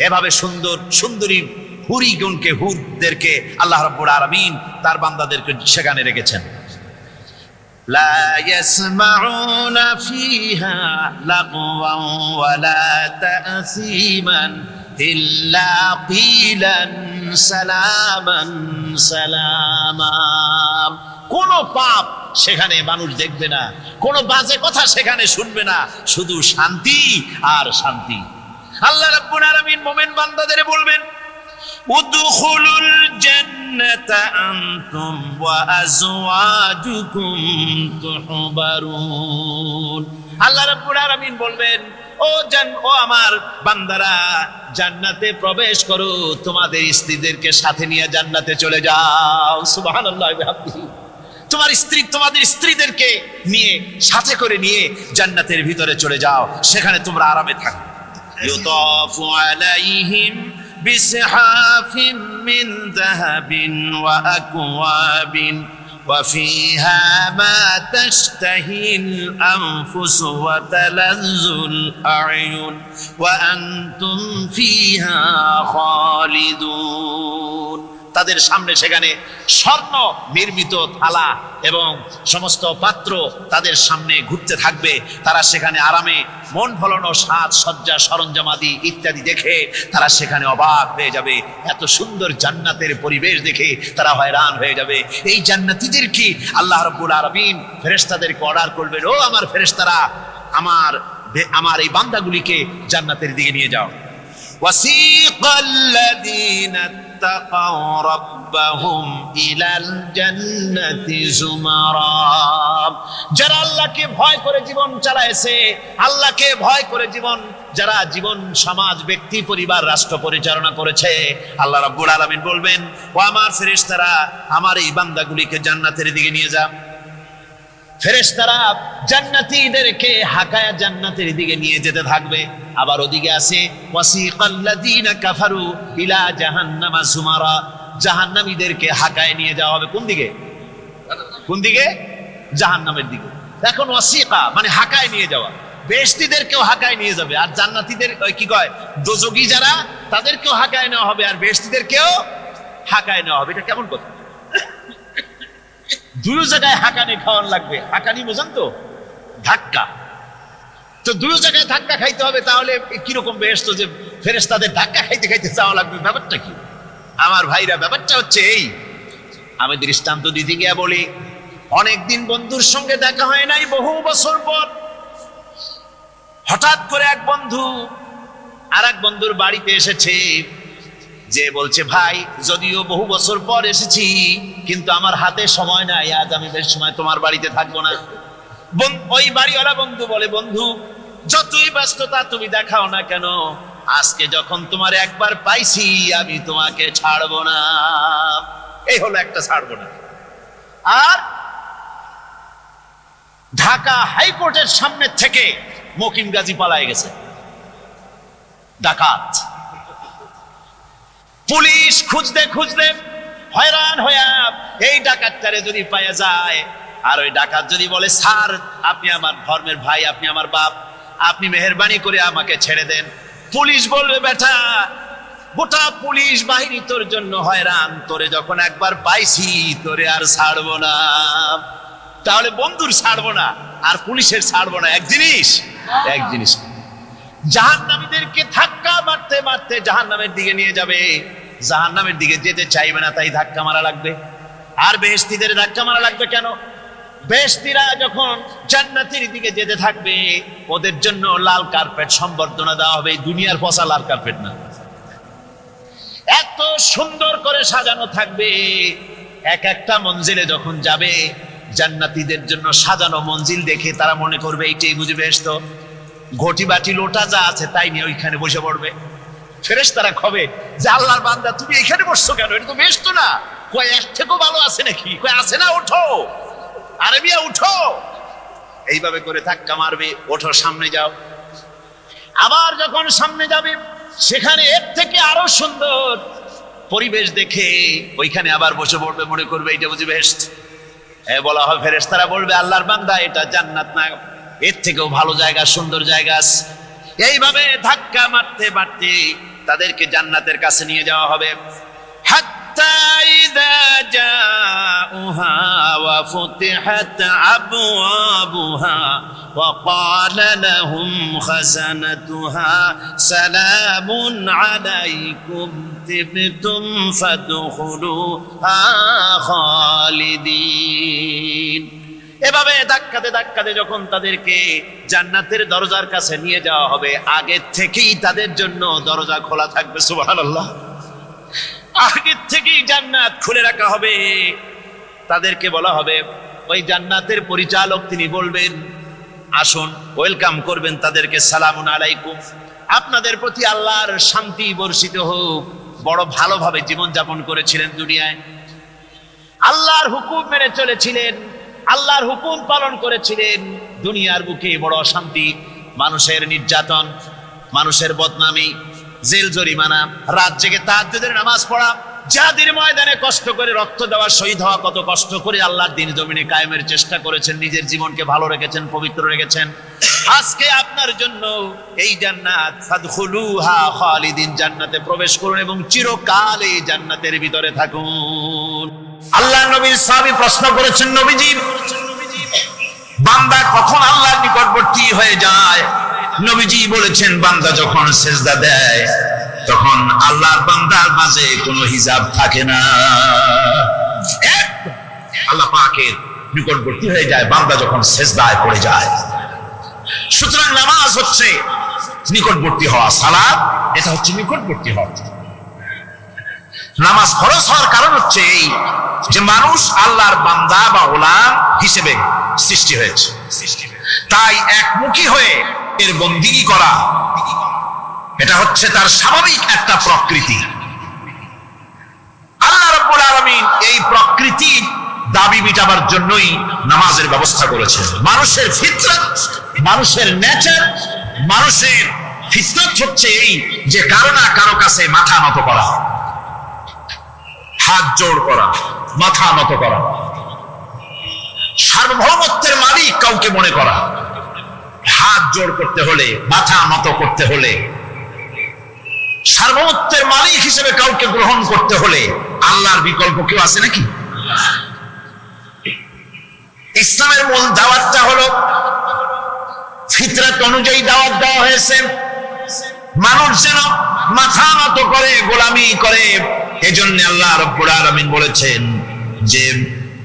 এভাবে সুন্দর সুন্দরী হুরদেরকে আল্লাহ রাব্বুল আলামিন তার বান্দাদেরকে সেখানে রেখেছেন। লা ইয়াসমাউনা ফিহা লাগওয়ান ওয়ালা তাসীমান ইল্লা কিলান সালামান সালামা। কোন পাপ সেখানে মানুষ দেখবে না, কোন বাজে কথা সেখানে শুনবে না, শুধু শান্তি আর শান্তি। আল্লাহ রাব্বুল আলামিন মুমিন বান্দাদের বলবেন, উদখুলুল জান্নাতা আনতুম ওয়া আজওয়াজুকুম তুহবারুন। আল্লাহ রাব্বুল আলামিন বলবেন, ও আমার বান্দারা, জান্নাতে প্রবেশ করো, তোমাদের স্ত্রীদেরকে সাথে নিয়ে জান্নাতে চলে যাও। সুবহানাল্লাহ ওয়া বিহামদিহি। তোমার স্ত্রী, তোমাদের স্ত্রীদেরকে নিয়ে সাথে করে নিয়ে জান্নাতের ভিতরে চলে যাও, সেখানে তোমরা আরামে থাকো। ইউতাফু আলাইহিম বিসহাফিম মিন যাহাবিন ওয়া আকওয়াবিন ওয়া ফিহা মা তাশতাহিল আনফুসু ওয়া তালাজ্জুল আ'য়ুন ওয়া আনতুম ফিহা খালিদুন। তাদের সামনে সেখানে স্বর্ণ নির্মিত থালা এবং সমস্ত পাত্র তাদের সামনে ঘুরতে থাকবে। তারা সেখানে আরামে মন ভোলানো সাজ সজ্জা সরঞ্জামাদি ইত্যাদি দেখে তারা সেখানে অবাক হয়ে যাবে। এত সুন্দর জান্নাতের পরিবেশ দেখে তারা হয়রান হয়ে যাবে। এই জান্নাতীদের কি আল্লাহ রাব্বুল আলামিন ফেরেশতাদেরকে অর্ডার করবেন, ও আমার ফেরেশতারা, আমার এই বান্দাগুলিকে জান্নাতের দিকে নিয়ে যাও। ওয়াসিকাল্লাযীনা اتقوا ربهم إلى الجنة زمرا। যারা আল্লাহকে ভয় করে জীবন চালাইছে, আল্লাহকে ভয় করে যারা জীবন সমাজ ব্যক্তি পরিবার রাষ্ট্র পরিচালনা করেছে, আল্লাহ রাব্বুল আলামিন বলবেন, ও আমার ফেরেশতারা, আমার এই বান্দাগুলিকে জান্নাতের দিকে নিয়ে যাও। ফেরেশতারা জান্নাতীদেরকে হাকায়া জান্নাতের দিকে নিয়ে যেতে থাকবে। আবার ওদিকে আছে ওয়াসিকাল্লাযীনা কাফারু ইলা জাহান্নামা যুমারা। জাহান্নামীদেরকে হাকায় নিয়ে যাওয়া হবে কোন দিকে? কোন দিকে? জাহান্নামের দিকে। এখন ওয়াসিকা মানে হাকায় নিয়ে যাওয়া। বেহেশতীদেরকেও হাকায় নিয়ে যাবে, আর জান্নাতীদের কি কয় দোজখী যারা, তাদেরকেও হাকায় নেওয়া হবে, আর বেহেশতীদেরকেও হাকায় নেওয়া হবে। এটা কেমন কথা? দুই জায়গায় হাঁকানি খাওয়ান লাগবে। হাঁকানি বোঝেন তো? ধাক্কা। তো দুই জায়গায় ধাক্কা খাইতে হবে, তাহলে কিরকম বেহেশত যে ফেরেশতাদের ধাক্কা খাইতে খাইতে যাওয়া লাগবে? ব্যাপারটা কি আমার ভাইরা? ব্যাপারটা হচ্ছে এই, আমি দৃষ্টান্ত দিতে গিয়া বলি, অনেকদিন বন্ধুর সঙ্গে দেখা হয় নাই, বহু বছর পর হঠাৎ করে এক বন্ধু আর এক বন্ধুর বাড়িতে এসেছে, যে বলছে, ভাই যদিও বহু বছর পর এসেছি, কিন্তু আমার হাতে সময় নাই, আজ আমি বেশ সময় তোমার বাড়িতে থাকবো না। ওই বাড়িওয়ালা বন্ধু বলে, বন্ধু যতই ব্যস্ততা তুমি দেখাও না কেন, আজকে যখন তোমার একবার পাইছি, আমি তোমাকে ছাড়বো না। এই হলো একটা ছাড়বো না। আর ঢাকা হাইকোর্টের সামনে থেকে মকিম গাজী পালায় গেছে, ডাকাত। পুলিশ খুঁজতে খুঁজতে হয়রান হইয়া এই ডাকাতটারে যদি পাওয়া যায়, আর ওই ডাকাত যদি বলে, স্যার আপনি আমার ধর্মের ভাই, আপনি আমার বাপ, আপনি মেহেরবানি করে আমাকে ছেড়ে দেন, পুলিশ বলবে, বেটা গোটা পুলিশ বাহিনী তোর জন্য হয়রান, তোরে যখন একবার পাইছি তোরে আর ছাড়বো না। তাহলে বন্ধুর ছাড়বো না আর পুলিশের ছাড়বো না এক জিনিস? এক জিনিস। জাহান্নামীদেরকে ধাক্কা মারতে মারতে জাহান্নামের দিকে নিয়ে যাবে, জাহান্নামের দিকে যেতে চাইবে না, তাই ধাক্কা মারা লাগবে। আর বেহেশতীদের ধাক্কা মারা লাগবে কেন? বেহেশতীরা যখন জান্নাতের দিকে যেতে থাকবে, ওদের জন্য লাল কার্পেট সম্বর্ধনা দেওয়া হবে। দুনিয়ার পচা লাল কার্পেট না, এত সুন্দর করে সাজানো থাকবে। এক একটা মঞ্জিলে যখন যাবে, জান্নাতীদের জন্য সাজানো মঞ্জিল দেখে তারা মনে করবে এইটাই বুঝি বেহেশত। ঘটি বাটি লোটা যা আছে তাই নিয়ে ওইখানে বসে পড়বে। ফেরেশতারা কবে যে, আল্লাহর বান্দা তুমি এখানে বসছো কেন? এটা তো বেহেশত না। কয় এর থেকেও ভালো আছে নাকি? কয় আছে না, ওঠো আরবিয়া উঠো। এইভাবে করে ধাক্কা মারবে, ওঠো সামনে যাও। আবার যখন সামনে যাবে, সেখানে এর থেকে আরো সুন্দর পরিবেশ দেখে ওইখানে আবার বসে পড়বে, মনে করবে এইটা বুঝি বেহেশত। বলা হয়, ফেরেশতারা বলবে, আল্লাহর বান্দা এটা জান্নাত না, এর থেকেও ভালো জায়গা, সুন্দর জায়গা আছে। এইভাবে ধাক্কা মারতে মারতে তাদেরকে জান্নাতের কাছে নিয়ে যাওয়া হবে। হাত্তা ইযা জাউহা ওয়া ফুতিহাত আবওয়াবুহা ওয়া ক্বালা লাহুম খাযানাতুহা সালামুন আলাইকুম তিবতুম ফাদখুলুহা খালিদিন। এভাবে ধাক্কাতে ধাক্কাতে যখন তাদেরকে জান্নাতের দরজার কাছে নিয়ে যাওয়া হবে, আগে থেকেই তাদের জন্য দরজা খোলা থাকবে। সুবহানাল্লাহ, আগে থেকেই জান্নাত খুলে রাখা হবে। তাদেরকে বলা হবে, ওই জান্নাতের পরিচালক তিনি বলবেন, আসুন, ওয়েলকাম করবেন তাদেরকে, সালামুন আলাইকুম, আপনাদের প্রতি আল্লাহর শান্তি বর্ষিত হোক। বড় ভালোভাবে জীবনযাপন করেছিলেন দুনিয়ায়, আল্লাহর হুকুম মেনে চলেছিলেন, আল্লাহর হুকুম পালন করেছিলেন। দুনিয়ার বুকে বড় অশান্তি, মানুষের নির্যাতন, মানুষের বদনামি, জেল জরিমানা, রাত জেগে তাহাজ্জুদের নামাজ পড়া, জিহাদের ময়দানে কষ্ট করে রক্ত দেওয়া, শহীদ হওয়া, কত কষ্ট করে আল্লাহর দ্বীন জমিনে কায়েমের চেষ্টা করেছেন, নিজের জীবনকে ভালো রেখেছেন, পবিত্র রেখেছেন। আজকে আপনার জন্য এই জান্নাত, ফাদখুলুহা খালিদিন, জান্নাতে প্রবেশ করুন এবং চিরকাল এই জান্নাতের ভিতরে থাকুন। আল্লাহ নবীর সাহাবী প্রশ্ন করেছেন, নবীজি, বান্দা কখন আল্লাহর নিকটবর্তী হয়ে যায়? নবীজি বলেছেন, বান্দা যখন সিজদা দেয় তখন আল্লাহর বান্দার মাঝে কোনো হিজাব থাকে না, আল্লাহ পাকের নিকটবর্তী হয়ে যায় বান্দা যখন সিজদায় পড়ে যায়। সুতরাং নামাজ হচ্ছে নিকটবর্তী হওয়া, সালাত এটা হচ্ছে নিকটবর্তী হওয়া। নামাজ ফরজ হওয়ার কারণ হচ্ছে এই যে মানুষ আল্লাহর বান্দা বা গোলাম হিসেবে সৃষ্টি হয়েছে, তাই একমুখী হয়ে এর বন্দিগি করা এটা হচ্ছে তার স্বাভাবিক একটা প্রকৃতি। আল্লাহ রাব্বুল আলামিন এই প্রকৃতি দাবি মিটাবার জন্যই নামাজের ব্যবস্থা করেছেন। মানুষের ফিতরত, মানুষের নেচার, মানুষের ফিতরত হচ্ছে এই যে কারো না কারো কাছে মাথা নত করা, হাত জোড় করা, মাথা নত করা, সার্বভৌমত্বের মালিক কাউকে মনে করা। হাত জোড় করতে হলে, মাথা নত করতে হলে, সার্বভৌমত্বের মালিক হিসেবে কাউকে গ্রহণ করতে হলে আল্লাহর বিকল্প কেউ আছে নাকি? ইসলামের মূল দাওয়াতটা হলো ফিতরত অনুযায়ী দাওয়াত দেওয়া হয়েছে, মানুষ যেন মাথা নত করে, গোলামি করে। এজন্য আল্লাহ রাব্বুল আলামিন বলেছেন যে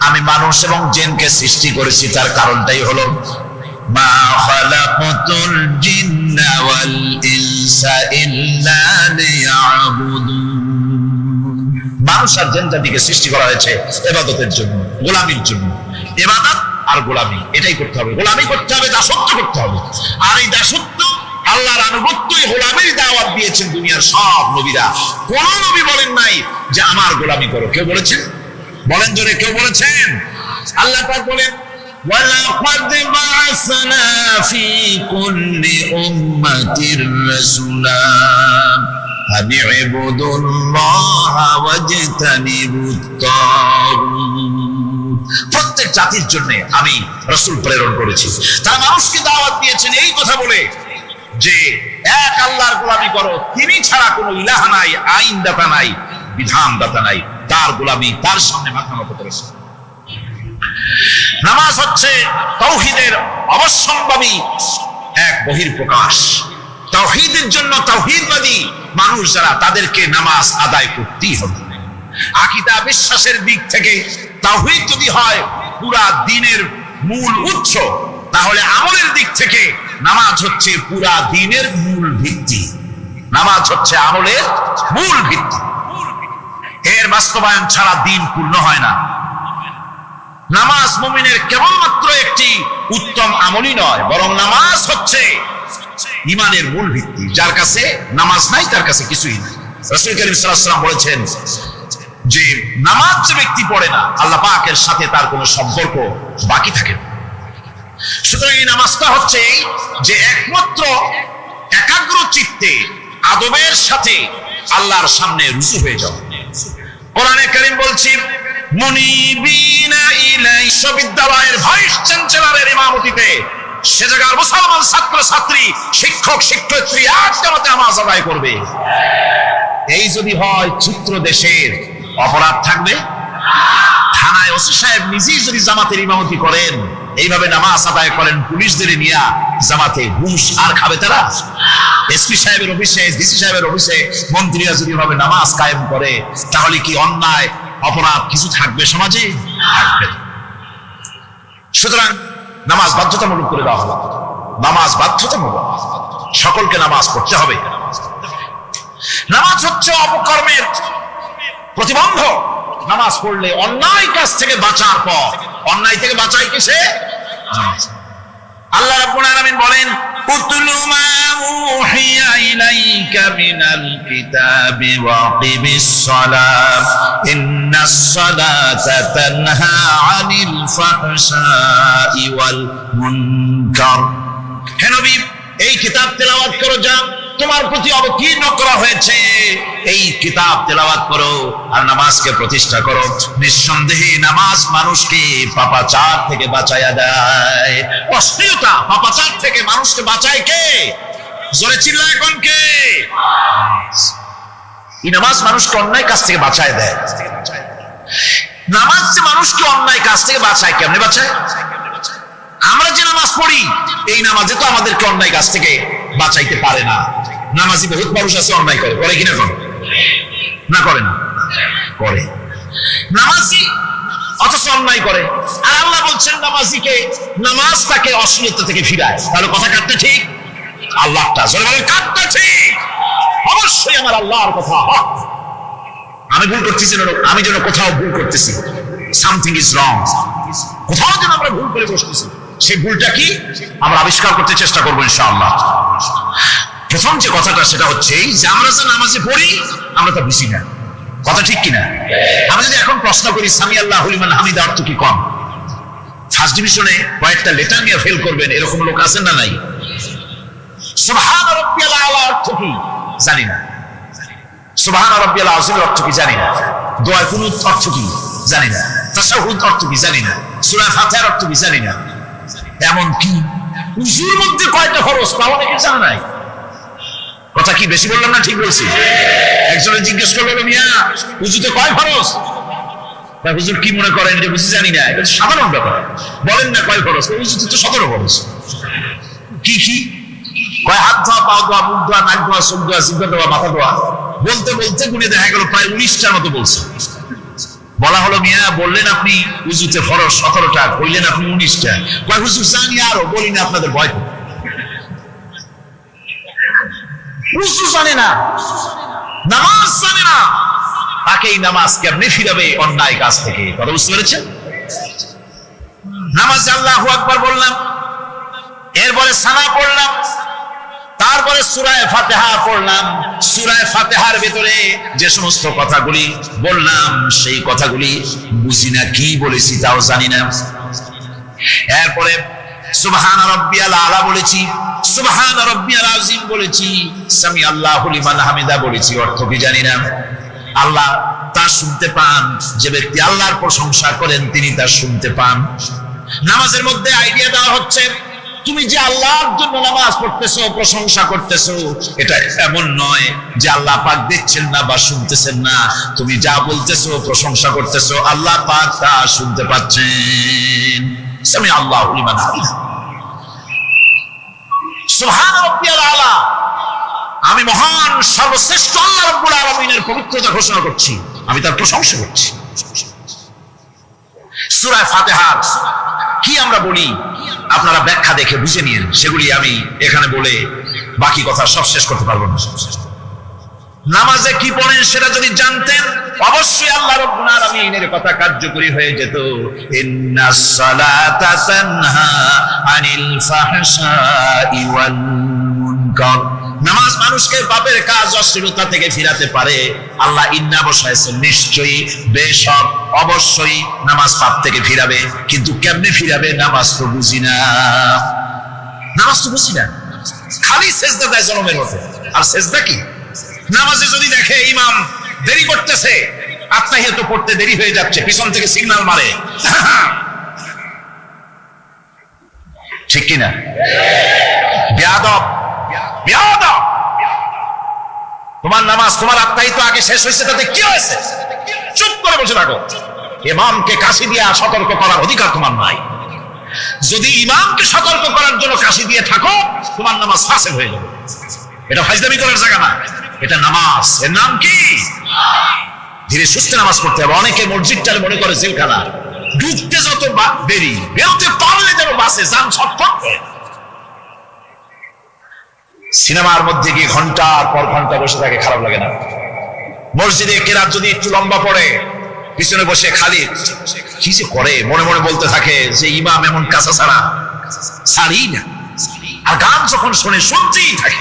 আমি মানুষ এবং জিনকে সৃষ্টি করেছি, তার কারণটাই হলো মা খালাকাতুল জিন্না ওয়াল ইনসা ইল্লা লিয়াবুদুন। মানুষ আর জিন জাতিকে সৃষ্টি করা হয়েছে ইবাদতের জন্য, গোলামির জন্য। ইবাদত আর গোলামি এটাই করতে হবে, গোলামি করতে হবে, দাসত্ব করতে হবে। আর এই দাসত্ব, আল্লাহর আনুগত্যই গোলামির দাওয়াত দিয়েছেন দুনিয়ার সব নবীরা। কোন নবী বলেন নাই যে আমার গোলামি করো, কেউ বলেছেন? বলেন জোরে, কেউ বলেছেন? আল্লাহ পাক বলেন, ওয়ালাকাদ বা'আসনা ফি কুল্লি উম্মাতির রাসূলা আন ইবুদুল্লাহা ওয়াজতানিবুত তাগুত। প্রত্যেক জাতির জন্য আমি রাসূল প্রেরণ করেছি, তারা মানুষকে দাওয়াত দিয়েছেন এই কথা বলে যে এক আল্লাহর গোলামি করো, তিনি ছাড়া কোনো ইলাহ নাই, আইন দাতা নাই, বিধান দাতা নাই, তার গোলামি, তার সামনে মাথা নত করেছে। নামাজ হচ্ছে তাওহীদের অবশ্যম্ভাবী এক বহির্প্রকাশ। তাওহীদের জন্য তাওহীদবাদী মানুষ যারা, তাদেরকে নামাজ আদায় করতেই হবে। আকীদা বিশ্বাসের দিক থেকে তাওহীদ যদি হয় পুরা দ্বীনের মূল উৎস, তাহলে আমলের দিক থেকে নামাজ হচ্ছে পুরা দ্বীনের মূল ভিত্তি। নামাজ হচ্ছে আমলের মূল ভিত্তি, এর বাস্তবায়ন ছাড়া দ্বীন পূর্ণ হয় না। নামাজ মুমিনের কেবলমাত্র একটি উত্তম আমলই নয়, বরং নামাজ হচ্ছে ঈমানের মূল ভিত্তি। যার কাছে নামাজ নাই তার কাছে কিছুই নাই। রাসূল কারীম সাল্লাল্লাহু আলাইহি ওয়াসাল্লাম বলেছেন যে নামাজ যে ব্যক্তি পড়ে না, আল্লাহ পাকের সাথে তার কোনো সম্পর্ক বাকি থাকে না। সুতরাং এই নামাজটা হচ্ছে যে একমাত্র একাগ্র চিত্তে আদবের সাথে আল্লাহর সামনে রুজু হয়ে যাওয়া। কোরআনে কারীম বলছি, মুনিবিনা ইলাই, বিশ্ববিদ্যালয়ের ভাইস চ্যান্সেলরের ইমামতিতে সে জায়গার মুসলমান ছাত্র ছাত্রী, শিক্ষক শিক্ষয়িত্রী এক জামাতে নামাজ আদায় করবে। এই যদি হয় চিত্র দেশের, অপরাধ থাকবে? থানায় ওসি সাহেব নিজেই যদি জামাতের ইমামতি করেন, এইভাবে নামাজ আদায় করেন পুলিশদের নিয়ে জামাতে, ঘুষ আর খাবে তারা? এসপি সাহেবের অফিসে, ডিসি সাহেবের অফিসে মন্ত্রীরা যদি ভাবে নামাজ কায়েম করে, তাহলে কি অন্যায় অপরাধ কিছু থাকবে সমাজে? থাকবে। সুতরাং নামাজ বাধ্যতামূলক করে দেওয়া হলো। নামাজ বাধ্যতামূলক, সকলকে নামাজ পড়তে হবে। নামাজ হচ্ছে অপকর্মের প্রতিবন্ধক। নামাজ পড়লে অন্যায় কাজ থেকে বাঁচার পর, অন্যায় থেকে বাঁচায় কিসে? আল্লাহ রাব্বুল আলামিন বলেন, উতলু মা উহিয়া ইলাইকা মিনাল কিতাবি ওয়া আকিমিস সালাত ইন্নাস সালাতা তানহা আনিল ফাহশাই ওয়াল মুনকার। হে নবী, এই কিতাব তেলাওয়াত করো, যা তোমার প্রতি অবতীর্ণ করা হয়েছে, এই কিতাব তেলাওয়াত করো আর নামাজকে প্রতিষ্ঠা করো। নিঃসন্দেহে নামাজ মানুষকে পাপাচার থেকে বাঁচায়া দেয়। অশ্লীলতা, পাপাচার থেকে মানুষকে বাঁচায় কে? জোরে চিল্লা এখন কে? এই নামাজ মানুষকে অন্যায় কাজ থেকে বাঁচায় দেয়। নামাজ যে মানুষকে অন্যায় কাজ থেকে বাঁচায়, কেমনে বাঁচায়? আমরা যে নামাজ পড়ি, এই নামাজে তো আমাদেরকে অন্যায় কাজ থেকে বাঁচাইতে পারে না। নামাজি বহুত মানুষ আছে অন্যায় করে, করে কিনা? করে না? করে না? করে। নামাজি অথচ অন্যায় করে। আর আল্লাহ বলছেন নামাজিকে, নামাজ তাকে অশ্লীলতা থেকে ফিরায়। তাহলে কথা কাটতে ঠিক? আল্লাহটা জোরে বলেন, কাটতে ঠিক? অবশ্যই আমার আল্লাহর কথা। আমি ভুল করতেছি না, আমি যেন কোথাও ভুল করতেছি, সামথিং ইজ রং, কোথাও যেন আমরা ভুল করে বসতেছি। সেই ভুলটা কি আমরা আবিষ্কার করতে চেষ্টা করবো ইনশাআল্লাহ। প্রথম যে কথাটা সেটা হচ্ছে যে আমরা যে নামাজে পড়ি আমরা তা বুঝি না। কথা ঠিক কিনা? আমরা যদি এখন প্রশ্ন করি সামি আল্লাহু লিমান হামিদা অর্থ কি, কম ফার্স্ট ডিভিশনে কয়েকটা লেটার নিয়ে ফেল করবেন, এরকম লোক আছেন না নাই? সুবহান রাব্বিয়াল আলা অর্থ কি জানি না, সুবহান রাব্বিয়াল আযীম অর্থ কি জানি না, দোয়া কুনুত অর্থ কি জানি না, তাশাহুদ অর্থ কি জানি না, সূরা ফাতিহার অর্থ কি জানি না। এমন কি উযুর মধ্যে কয়টা ফরজ তা অনেকে জানে নাই। কথা কি বেশি বললাম না ঠিক বলছি? একজনে জিজ্ঞেস করলো, মিয়া উযুতে কয় ফরজ? হুজুর কি মনে করেন যে বুঝি জানি না? এটা সাধারণ ব্যাপার, বলেন না কয় ফরজ? উযুতে তো 17 ফরজ। কি কি কয়? হাত ধোয়া, পা ধোয়া, মুখ ধোয়া, নাক ধোয়া, চোখ ধোয়া, জিহ্বা ধোয়া, মাথা ধোয়া। বলতে বলতে গুনে দেখা গেল প্রায় 19টার মতো বলছে। বলা হলো, মিয়া বললেন আপনি উযুতে ফরজ 17টা, কইলেন আপনি 19টা। কয় হুজুর জানি, আরো বলি না, আপনাদের ভয়। উযু জানে না, নামাজ জানে না, তাকে এই নামাজ কেমনে ফিরাবে অন্যায় কাজ থেকে? কথা বুঝতে পেরেছেন? নামাজে আল্লাহু আকবার বললাম, এরপরে সানা পড়লাম, তারপরে সূরা ফাতিহা পড়লাম। সূরা ফাতিহার ভিতরে যে সমস্ত কথাগুলি বললাম, সেই কথাগুলি বুঝি না, কি বলেছি তাও জানি না। এরপরে সুবহান রাব্বিয়াল আলা বলেছি, সুবহান রাব্বিয়াল আযীম বলেছি, সামি আল্লাহু লিমান হামিদা বলেছি, অর্থ কি জানি না। আল্লাহ তা শুনতে পান, যে ব্যক্তি আল্লাহর প্রশংসা করেন তিনি তা শুনতে পান। নামাজের মধ্যে আইডিয়া দেওয়া হচ্ছে, তুমি যে আল্লাহর জন্য নামাজ পড়তেছো, প্রশংসা করতেছো, এটা এমন নয় যে আল্লাহ পাক দেখছেন না বা শুনতেছেন না। তুমি যা বলতেছো, প্রশংসা করতেছো, আল্লাহ পাক তা শুনতে পাচ্ছেন। সামি আল্লাহু লিমান হামিদা। সুবহান রাব্বিয়াল আলা, আমি মহান সর্বশ্রেষ্ঠ আল্লাহ রাব্বুল আলামিনের পবিত্রতা ঘোষণা করছি, আমি তার প্রশংসা করছি। সূরা ফাতিহার কি আমরা বলি আপনারা ব্যাখ্যা দেখে বুঝে নিন, সেগুলি আমি এখানে বলে বাকি কথা সব শেষ করতে পারবো না। নামাজে কি পড়েন সেটা যদি জানতেন, অবশ্যই আল্লাহ রাব্বুল আলামিনের কথা কার্যকরী হয়ে যেত। ইন্নাস সালাতা তানহা আনিল ফাহশাই ওয়াল মুনকার। নামাজ মানুষকে পাপের কাজ, অশ্লীলতা থেকে ফিরাতে পারে। আল্লাহ ইন্না বসাইছেন, নিশ্চয়ই, বেশক, অবশ্যই নামাজ পাপ থেকে ফিরাবে। কিন্তু কেমনে ফিরাবে নামাজ তো বুঝি না। নামাজ তো বুঝি না, খালি সেজদা দেয় জনমের মতো। আর সেজদা কি? নামাজে যদি দেখে ইমাম দেরি করতেছে, আত্মাহিয়াত পড়তে দেরি হয়ে যাচ্ছে, পিছন থেকে সিগন্যাল মারে, ঠিক কিনা? বেয়াদব, বেয়াদব। তোমার নামাজ, তোমার আত্মাই তো আগে শেষ হয়েছে, তাতে কি হয়েছে? চুপ করে বসে থাকো। ইমামকে কাশি দিয়ে সতর্ক করার অধিকার তোমার নাই। যদি ইমামকে সতর্ক করার জন্য কাশি দিয়ে থাকো, তোমার নামাজ ফাসেদ হয়ে যাবে। এটা ফাজলামি করার জায়গা না, এটা নামাজ। এর নাম কি? ধীরে সুস্থে নামাজ পড়তে হবে। অনেকে মসজিদটার মনে করে জেলখানা, ঢুকতে যত দেরি, বেরোতে পারলে যেন বাসে যান ছটফট করে। সিনেমার মধ্যে গিয়ে ঘন্টার পর ঘন্টা বসে থাকে, খারাপ লাগে না? মসজিদে কেরাত যদি একটু লম্বা পড়ে, পিছনে বসে খালি কি যে করে মনে মনে বলতে থাকে যে ইমাম এমন কাঁচা ছাড়া ছাড়ি না। আর গান যখন শোনে শুনতেই থাকে,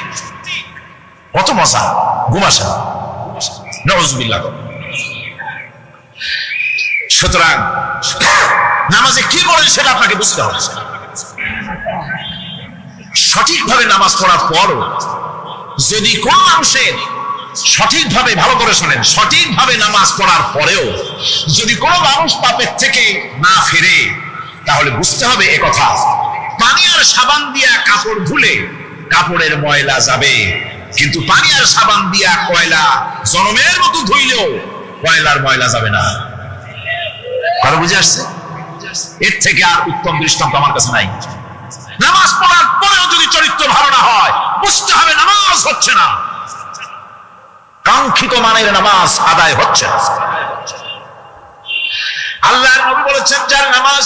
কত মজা, ঘুমাসা। নাউযুবিল্লাহ। সুতরাং নামাজে কি বলেন সেটা আপনাকে বুঝতে হবে। সঠিকভাবে নামাজ পড়ার পরও যদি কোন মানুষের সঠিকভাবে, ভালো করে শোনেন, সঠিকভাবে নামাজ পড়ার পরেও যদি কোনো মানুষ পাপের থেকে না ফিরে, তাহলে বুঝতে হবে এ কথা, পানি আর সাবান দিয়া কাপড় ধুলে কাপড়ের ময়লা যাবে, কিন্তু পানি আর সাবান দিয়া কয়লা জনমের মতো ধুইলেও কয়লার ময়লা যাবে না। কারো বুঝে আসছে? এর থেকে আর উত্তম দৃষ্টান্ত আমার কাছে নাই। নামাজ পড়ার পরেও যদি চরিত্র ভালো না হয়, বুঝতে হবে নামাজ হচ্ছে না, কাঙ্ক্ষিত মানের নামাজ আদায় হচ্ছে না। আল্লাহর নবী বলেছেন, যার নামাজ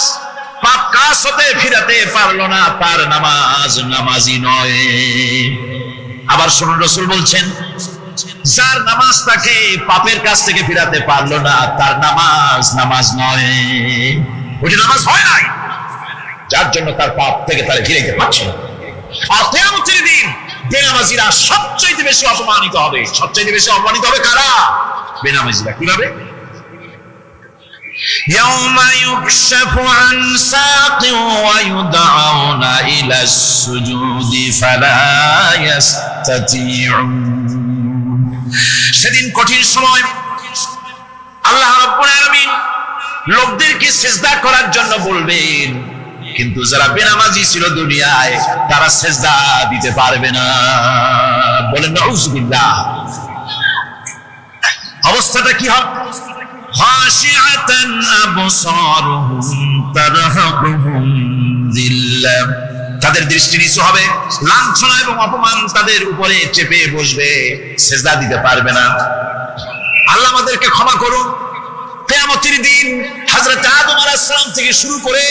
পাপ কাজ হতে ফিরাতে পারলো না, তার নামাজ নামাজি নয়। আবার শুনুন, রাসূল বলছেন, যার নামাজ তাকে পাপের কাছ থেকে ফিরাতে পারলো না, তার নামাজ নামাজ নয়। ওইটা নামাজ হয় নাই, যার জন্য তার পাপ থেকে তারা ফিরাইতে পারছে না। আর কিয়ামতের দিন বেনামাজিরা সবচেয়ে বেশি অপমানিত হবে। সবচেয়ে বেশি অপমানিত হবে কারা? বেনামাজিরা। কিভাবে? يوم يكشف عن ساق ويدعون إلى السجود فلا يستطيعون। সেদিন কঠিন সময় আল্লাহ রাব্বুল আলামিন লোকদেরকে সিজদা করার জন্য বলবেন, কিন্তু যারা বেনামাজি ছিল দুনিয়ায়, তারা সিজদা দিতে পারবে না। বলেন নাউযুবিল্লাহ। অবস্থাটা কি হবে? খাশিআতান আবসারুহুম তারহাকুহুম যিল্লাহ। তাদের দৃষ্টি নিচু হবে, লাঞ্ছনা এবং অপমান তাদের উপরে চেপে বসবে, সিজদা দিতে পারবে না। আল্লাহ আমাদেরকে ক্ষমা করুন। কিয়ামতের দিন হযরত আদম আলাইহিস সালাম থেকে শুরু করে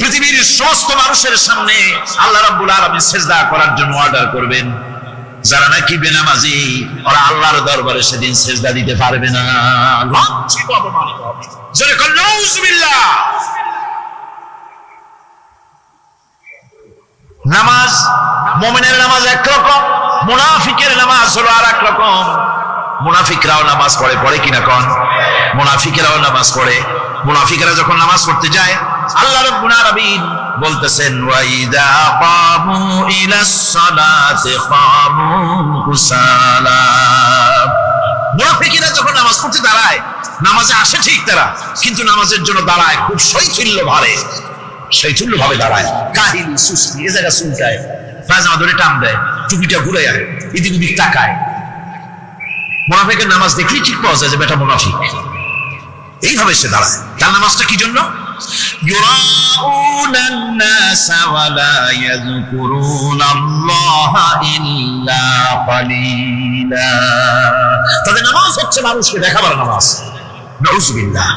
পৃথিবীর সমস্ত মানুষের সামনে আল্লাহ রাব্বুল আলামিন সিজদা করার জন্য অর্ডার করবেন। যারা নাকি বেনামাজি, ওরা আল্লাহর দরবারে সেদিন সিজদা দিতে পারবে না, লাঞ্ছিত অপমানিত হবে। জোরে বলেন নাউযুবিল্লাহ। নামাজ, মুমিনের নামাজ একরকম, মুনাফিকের নামাজ হলো আরেক রকম। মুনাফিকরাও নামাজ পড়ে, পড়ে কিনা কোন? মুনাফিকেরাও নামাজ পড়ে। মুনাফিকেরা যখন নামাজ পড়তে যায়, আল্লাহ রাব্বুল আলামিন বলতেছেন, ওয়াইদা কামু ইলাস সালাতি কামু কুসালা। মুনাফিকেরা যখন নামাজ পড়তে দাঁড়ায়, নামাজে আসে ঠিক তারা, কিন্তু নামাজের জন্য দাঁড়ায় খুব শৈথিল্য ভাবে, শৈথিল্য ভাবে দাঁড়ায়, কাহিনী সুস্তি, এ জায়গা চুলকায়, পায়জামা ধরে টান দেয়, টুপিটা ঘুরে যায়, এদিক ওদিক তাকায়। মুনাফিকের নামাজ দেখলেই ঠিক পাওয়া যায় যে বেটা মুনাফিক। এইভাবে সে দাঁড়ায়। তার নামাজটা কি জন্য? يراءون الناس ولا يذكرون الله إلا قليلا। তাদের নামাজ হচ্ছে মানুষকে দেখাবার নামাজ। নাউযুবিল্লাহ।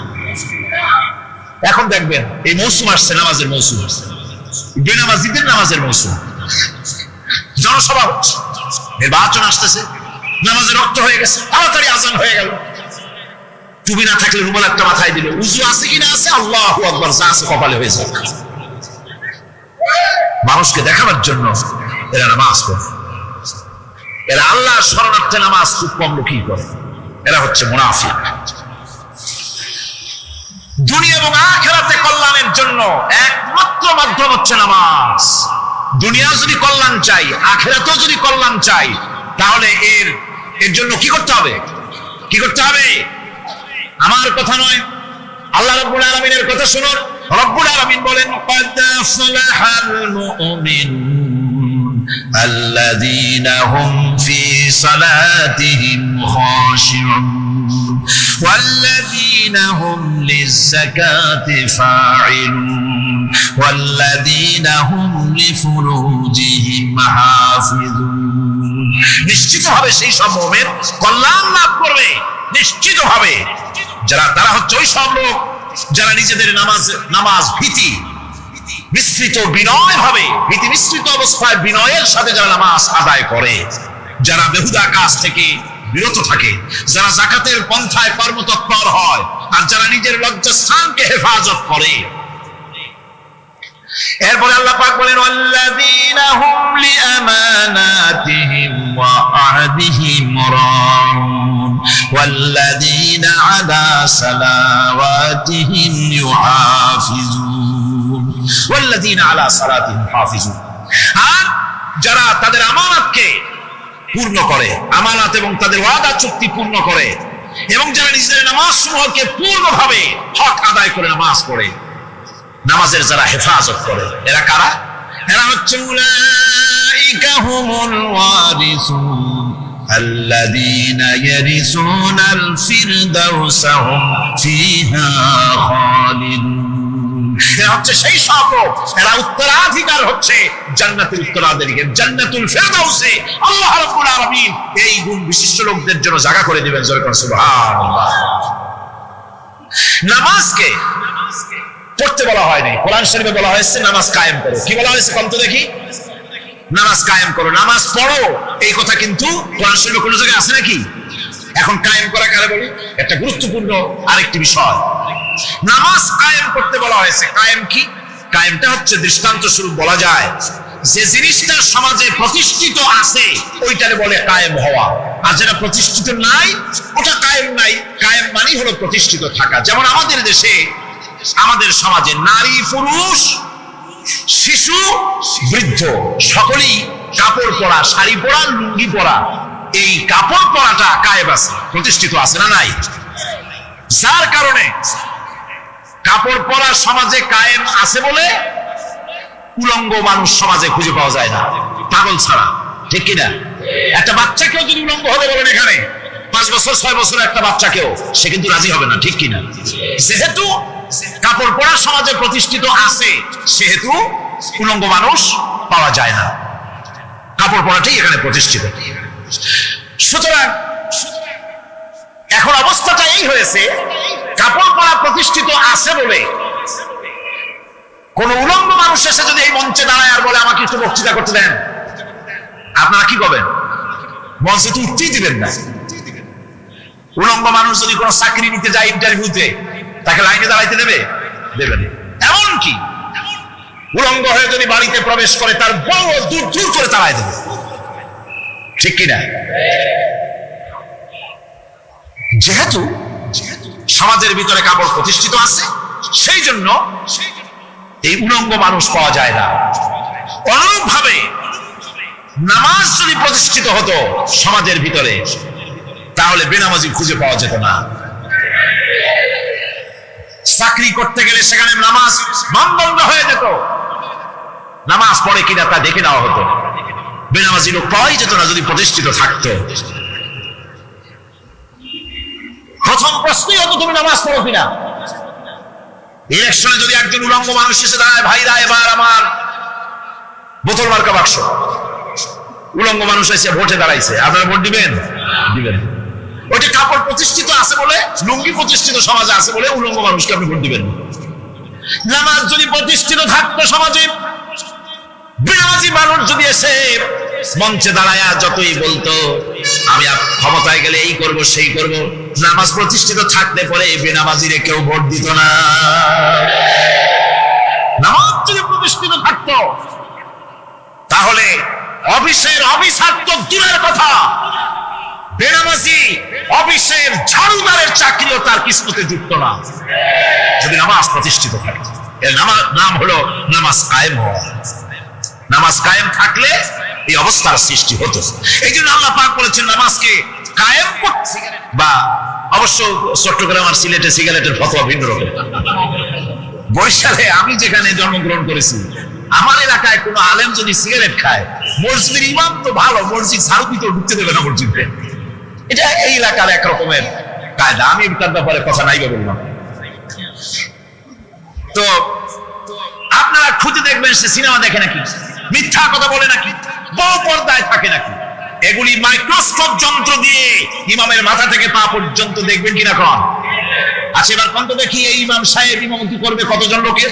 এখন দেখবেন এই মৌসুম আসছে, নামাজের মৌসুম আসছে, বেনামাজিদের নামাজের মৌসুম। জনসভা হচ্ছে, নির্বাচন আসতেছে, নামাজে রক্ত হয়ে গেছে, তাড়াতাড়ি আজান হয়ে গেল। টুপি না থাকলে রুমাল একটা মাথায় দিল, উযু আছে কিনা আছে, আল্লাহু আকবার, যা আছে কপালে হয়ে যাক। মানুষকে দেখাবার জন্য এরা নামাজ পড়ে। এরা আল্লাহর শরণার্থে নামাজ খুব কম লোকই করে। এরা হচ্ছে মুনাফিক। দুনিয়া এবং আখিরাতে কল্যাণের জন্য একমাত্র মাধ্যম হচ্ছে নামাজ। দুনিয়া যদি কল্যাণ চাই, আখিরাতেও যদি কল্যাণ চাই, তাহলে এর জন্য কি করতে হবে? কি করতে হবে? আমার কথা নয়, আল্লাহ রাব্বুল আলামিনের কথা শুনুন। রব্বুল আলামিন বলেন قد أفلح المؤمنون الذين هم في صلاتهم خاشعون والذين هم للزكاة فاعلون والذين هم لفروجهم حافظون নিশ্চিতভাবে সেই সব মুমিন কল্যাণ লাভ করবে নিশ্চিতভাবে তারা হচ্ছে ওই সব লোক যারা নিজেদের নামাজ ভীতি মিশ্রিত বিনয় ভাবে ভীতি মিশ্রিত অবস্থায় বিনয়ের সাথে যারা নামাজ আদায় করে, যারা বেহুদা কাজ থেকে বিরত থাকে, যারা যাকাতের পন্থায় কর্মতৎপর হয়, আর যারা নিজের লজ্জাস্থানকে হেফাজত করে। এরপরে আল্লাহ পাক বলেন ওয়াল্লাযীনা হুম লিআমানাতিহিম ওয়া আহদিহিম রাউন ওয়াল্লাযীনা আলা সালাওয়াতিহিম ইউহাফিজুন ওয়াল্লাযীনা আলা সালাতিহিম হাফিজুন। আর যারা তাদের আমানতকে পূর্ণ করে, আমানত এবং তাদের ওয়াদা চুক্তি পূর্ণ করে, এবং যারা নিজেদের নামাজসমূহকে পূর্ণভাবে হক আদায় করে নামাজ পড়ে, নামাজের যারা হেফাজত করে, এরা কারা? এরা হচ্ছে উলাইকা হুমুল ওয়ারিসুন আল্লাযীনা ইয়ারিসুনাল ফিরদাউসা হুম ফিহা খালিদুন। এরা হচ্ছে সেই সব লোক, এরা উত্তরাধিকার হচ্ছে জান্নাতের উত্তরাধিকার, জান্নাতুল ফিরদাউসে আল্লাহ রাব্বুল আলামিন এই গুণ বিশিষ্ট লোকদের জন্য জায়গা করে দিবেন। জয় করুন সুবহানাল্লাহ। নামাজকে পড়তে বলা হয়নি, কোরআন শরীফে বলা হয়েছে নামাজ কায়েম করো। কি বলা হয়েছে কোন তো দেখি? নামাজ কায়েম করো, নামাজ পড়ো। এই কথা কিন্তু কোরআন শরীফে কোনো জায়গায় আছে নাকি? এখন কায়েম করা কারে বলি? একটা গুরুত্বপূর্ণ আরেকটি বিষয়, নামাজ কায়েম করতে বলা হয়েছে। কায়েম কি? কায়েমটা হচ্ছে দৃষ্টান্ত স্বরূপ বলা যায় যে জিনিসটা সমাজে প্রতিষ্ঠিত আছে ওইটারে বলে কায়েম হওয়া, আর যেটা প্রতিষ্ঠিত নাই ওটা কায়েম নাই। কায়েম মানে হলো প্রতিষ্ঠিত থাকা। যেমন আমাদের দেশে, আমাদের সমাজে নারী পুরুষ শিশু বৃদ্ধ সকলেই কাপড় পরা, শাড়ি পরা, লুঙ্গি পরা, এই কাপড় পরাটা কায়েম আছে, প্রতিষ্ঠিত আছে না নাই? যার কারণে কাপড় পরা সমাজে কায়েম আছে বলে উলঙ্গ মানুষ সমাজে খুঁজে পাওয়া যায় না, পাগল ছাড়া। ঠিক কিনা? একটা বাচ্চাকেও যদি উলঙ্গ হতে বলেন এখানে 5 বছর 6 বছর একটা বাচ্চাকেও, সে কিন্তু রাজি হবে না। ঠিক কিনা? যেহেতু কাপড় পরা সমাজে প্রতিষ্ঠিত আছে সেহেতু উলঙ্গ মানুষ পাওয়া যায় না, কাপড় পরাটাই এখানে প্রতিষ্ঠিত। সুতরাং এখন অবস্থাটা এই হয়েছে, কাপড় পরা প্রতিষ্ঠিত আছে বলে কোন উলঙ্গ মানুষ এসে যদি এই মঞ্চে দাঁড়ায় আর বলে আমাকে একটু বক্তৃতা করতে দেন, আপনারা কি করবেন? মঞ্চে তো উঠতেই দিবেন না। উলঙ্গ মানুষ যদি কোনো চাকরি নিতে যায় ইন্টারভিউতে, তাকে লাইনে দাঁড়াইতে দেবে? দেবে না। এমনকি উলঙ্গ হয়ে যদি বাড়িতে প্রবেশ করে তার বউ দূর দূর করে তাড়াই দেবে। ঠিক কিনা? যেহেতু সমাজের ভিতরে কাপড় প্রতিষ্ঠিত আছে সেই জন্য এই উলঙ্গ মানুষ পাওয়া যায় না। অনুরূপভাবে নামাজ যদি প্রতিষ্ঠিত হতো সমাজের ভিতরে তাহলে বেনামাজি খুঁজে পাওয়া যেত না। চাকরি করতে গেলে সেখানে নামাজ মানদণ্ড হয়ে যেত, নামাজ পড়ে কিনা তা দেখে নেওয়া হতো। বেনামাজি লোক পাওয়াই যেত না যদি প্রতিষ্ঠিত থাকতো। প্রথম প্রশ্নই হতো তুমি নামাজ পড়ো কিনা। ইলেকশনে যদি একজন উলঙ্গ মানুষ এসে দাঁড়ায়, ভাইরা এবার আমার বোতল মার্কা বাক্স, উলঙ্গ মানুষ এসে ভোটে দাঁড়াইছে, আপনারা ভোট দিবেন? দিবেন। ওইটা কাপড় প্রতিষ্ঠিত আছে বলে, লুঙ্গি প্রতিষ্ঠিত সমাজে আছে বলে উলঙ্গ মানুষকে আপনি ভোট দিবেন। নামাজ যদি প্রতিষ্ঠিত থাকতো সমাজে, বেনামাজি মানুষ যদি এসে মঞ্চে দাঁড়ায় যতই বলতো আমি ক্ষমতায় গেলে এই করব সেই করব, নামাজ প্রতিষ্ঠিত থাকতে পরে বেনামাজিরে কেউ ভোট দিত না। নামাজ যদি প্রতিষ্ঠিত থাকতো তাহলে অফিসের অফিসার তো দূরের কথা, বেনামাজি অফিসের ঝাড়ুদারের চাকরিও তার কিসমতে যুক্ত না, যদি নামাজ প্রতিষ্ঠিত থাকে। এর নাম হলো নামাজ কায়েম হওয়া। নামাজ কায়েম থাকলে এই অবস্থার সৃষ্টি হতো। এই জন্য আল্লাহ পাক বলেছেন নামাজকে কায়েম করতে, বা অবশ্য চট্টগ্রাম আর সিলেটে সিগারেটের ফতোয়া ভিন্ন রকম। বরিশালে আমি যেখানে জন্মগ্রহণ করেছি, আমার এলাকায় কোনো আলেম যদি সিগারেট খায়, মসজিদের ইমাম তো ভালো, মসজিদ ঝাড়ু দিতেও ঢুকতে দেবে না মসজিদে। এটা এই এলাকার এক রকমের কায়দা। আমি তার ব্যাপারে কথা নাই বললাম। তো আপনারা খুঁজে দেখবেন সে সিনেমা দেখে নাকি, মিথ্যা কথা বলে নাকি, বড় পর্দায় থাকে নাকি। এগুলি মাইক্রোস্কোপ যন্ত্র দিয়ে ইমামের মাথা থেকে পা পর্যন্ত দেখবেন কিনা কন। আচ্ছা এবার কত দেখি এই ইমাম সাহেব ইমামতি করবে কতজন লোকের?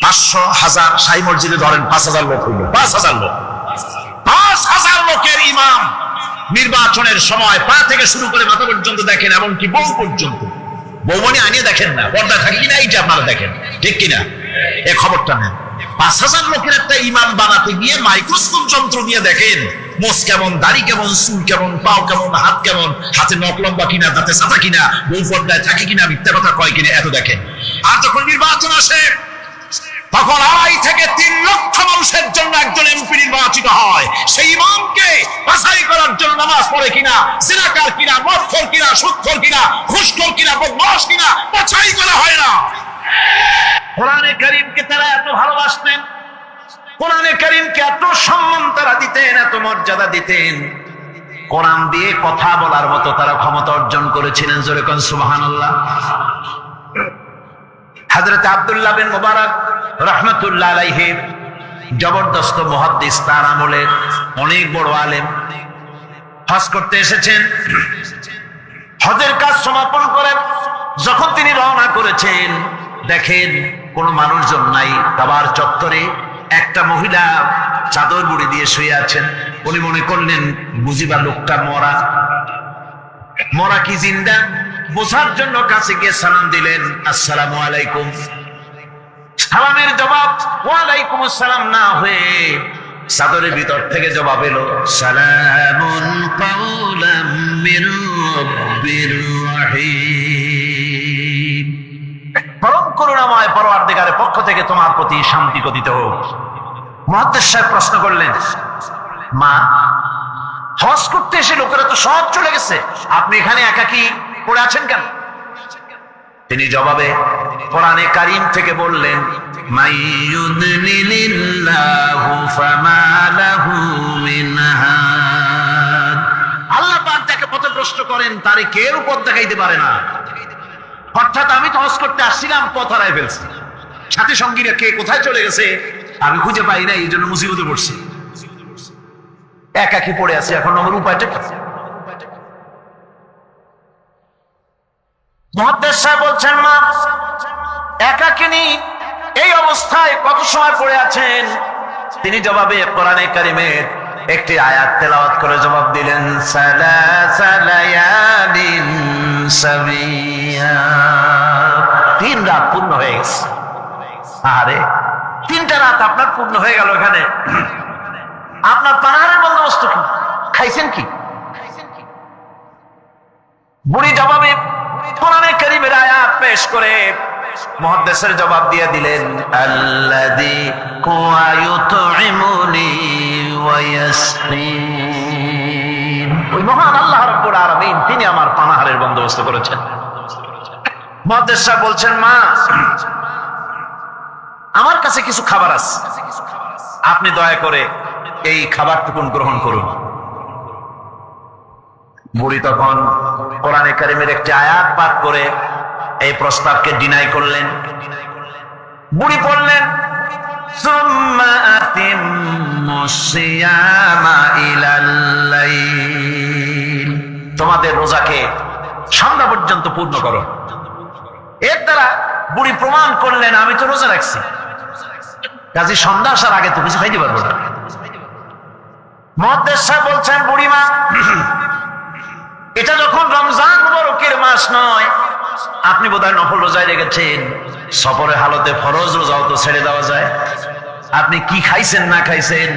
500, 1000, সাই মসজিদে ধরেন 5000 লোক হইল, 5000 লোক, 5000 লোকের ইমাম নির্বাচনের সময় পা থেকে শুরু করে মাথা পর্যন্ত দেখেন, এমনকি বউ পর্যন্ত। বৌমনি আনিয়ে দেখেন না, পর্দায় থাকে কিনা এইটা আপনারা দেখেন, ঠিক কিনা? এ খবরটা নেন। 5000 লোকের একটা ইমাম বানাতে গিয়ে মাইক্রোস্কোপ যন্ত্র দিয়ে দেখেন মোষ কেমন, দাড়ি কেমন, চুল কেমন, পাও কেমন, হাত কেমন, হাতে নখ লম্বা কিনা, দাঁতে সাদা কিনা, বউ পর্দায় থাকে কিনা, মিথ্যা কথা কয় কিনা, এত দেখেন। আর যখন নির্বাচন আসে তখন 2.5 থেকে 3 লক্ষ মানুষের জন্য একজন এমপি নির্বাচিত হয়। সেই ইমামকে বাছাই করার জন্য নামাজ পড়ে কিনা, জিনাকার কিনা, মদখোর কিনা, সুদখোর কিনা, ঘুষখোর কিনা, বদমাশ কিনা বাছাই করা হয় না। কোরআনে কারীমকে তারা এত ভালোবাসতেন, কোরআনে কারীমকে এত সম্মান তারা দিতেন, এত মর্যাদা দিতেন। কোরআন দিয়ে কথা বলার মতো তারা ক্ষমতা অর্জন করেছিলেন। জোরে কোন সুবহানাল্লাহ। হযরত আব্দুল্লাহ বিন মুবারক রাহমাতুল্লাহ আলাইহি জবরদস্ত মুহাদ্দিস, তার আমলের অনেক বড় আলেম, হজ করতে এসেছেন। হজের কাজ সমাপন করে যখন তিনি রওনা করেছেন, দেখেন কোনো মানুষজন নাই। কাবার চত্বরে একটা মহিলা চাদর মুড়ি দিয়ে শুয়ে আছেন। উনি মনে করলেন বুঝিবা লোকটা মরা, মরা কি জিন্দা, বোঝার জন্য কাছে গিয়ে সালাম দিলেন, আসসালামু আলাইকুম। সালামের জবাব ওয়ালাইকুম আসসালাম না হয়ে চাদরের ভিতর থেকে জবাব এলো, সালামুন কাওলাম মির রাব্বির রহিম। পরম করুণাময় পরওয়ারদিগারের পক্ষ থেকে তোমার প্রতি শান্তি কথিত হোক। মুহাদ্দিস সাহেব প্রশ্ন করলেন, মা, হজ করতে এসে লোকেরা তো সব চলে গেছে, আপনি এখানে একাকী পড়ে আছেন কেন? তিনি জবাবে কোরআনে কারীম থেকে বললেন, মাইয়ুদলিলিল্লাহু ফামা লাহু মিন হাদ। আল্লাহ পাক যাকে পথভ্রষ্ট করেন তারে কেউ পথ দেখাইতে পারে না। অর্থাৎ আমি তো হজ করতে আসছিলাম, পথ হারাই ফেলছি, সাথী সঙ্গীরা কে কোথায় চলে গেছে আমি খুঁজে পাই না, এই জন্য মুসিবতে পড়ছি, একাকী পড়ে আছে। এখন আমার উপায়টা কি? মুহাদ্দিস সাহেব বলছেন, মা, একাকিনী এই অবস্থায় কত সময় পড়ে আছেন? তিনি জবাবে কোরআনে কারীমের একটি আয়াত তেলাওয়াত করে জবাব দিলেন, সালাসা লায়ালিন সাবিয়া। 3 রাত পূর্ণ হয়ে গেছে। আরে 3টা রাত আপনার পূর্ণ হয়ে গেল, এখানে আপনার পানাহারের বন্দোবস্ত কি? খাইছেন কি? বুড়ি জবাবে কোরআনে কারীমের আয়াত পেশ করে মুহাদ্দিসের জবাব দিয়ে দিলেন, আল্লাযী হুয়া ইউতঈমুনি ওয়া ইয়াসকিন। ওই মহান আল্লাহ রাব্বুল আলামিন তিনি আমার পানাহারের বন্দোবস্ত করেছেন। মুহাদ্দিস সাহেব বলছেন, মা, আমার কাছে কিছু খাবার আছে, আপনি দয়া করে এই খাবারটুকুন গ্রহণ করুন। বুড়ি তখন কোরআনে কারীমের একটি আয়াত পাঠ করে এই প্রস্তাবকে ডিনাই করলেন। বুড়ি পড়লেন, সুম্মা আতিম্মুস সিয়ামা ইলাল লাইল। তোমাদের রোজাকে সন্ধ্যা পর্যন্ত পূর্ণ করো। এর দ্বারা বুড়ি প্রমাণ করলেন আমি তো রোজা রাখছি, কাজে সন্ধ্যা আসার আগে তো কিছু খাইতে পারবো না। মুহাদ্দিস সাহেব বলছেন, বুড়িমা, এটা যখন রমজান মুবারকের মাস নয়, আপনি বোধহয় নফল রোজায় রেখেছেন। সফরের হালতে ফরজ রোজাও তো ছেড়ে দেওয়া যায়। আপনি কি খাইছেন না খাইছেন,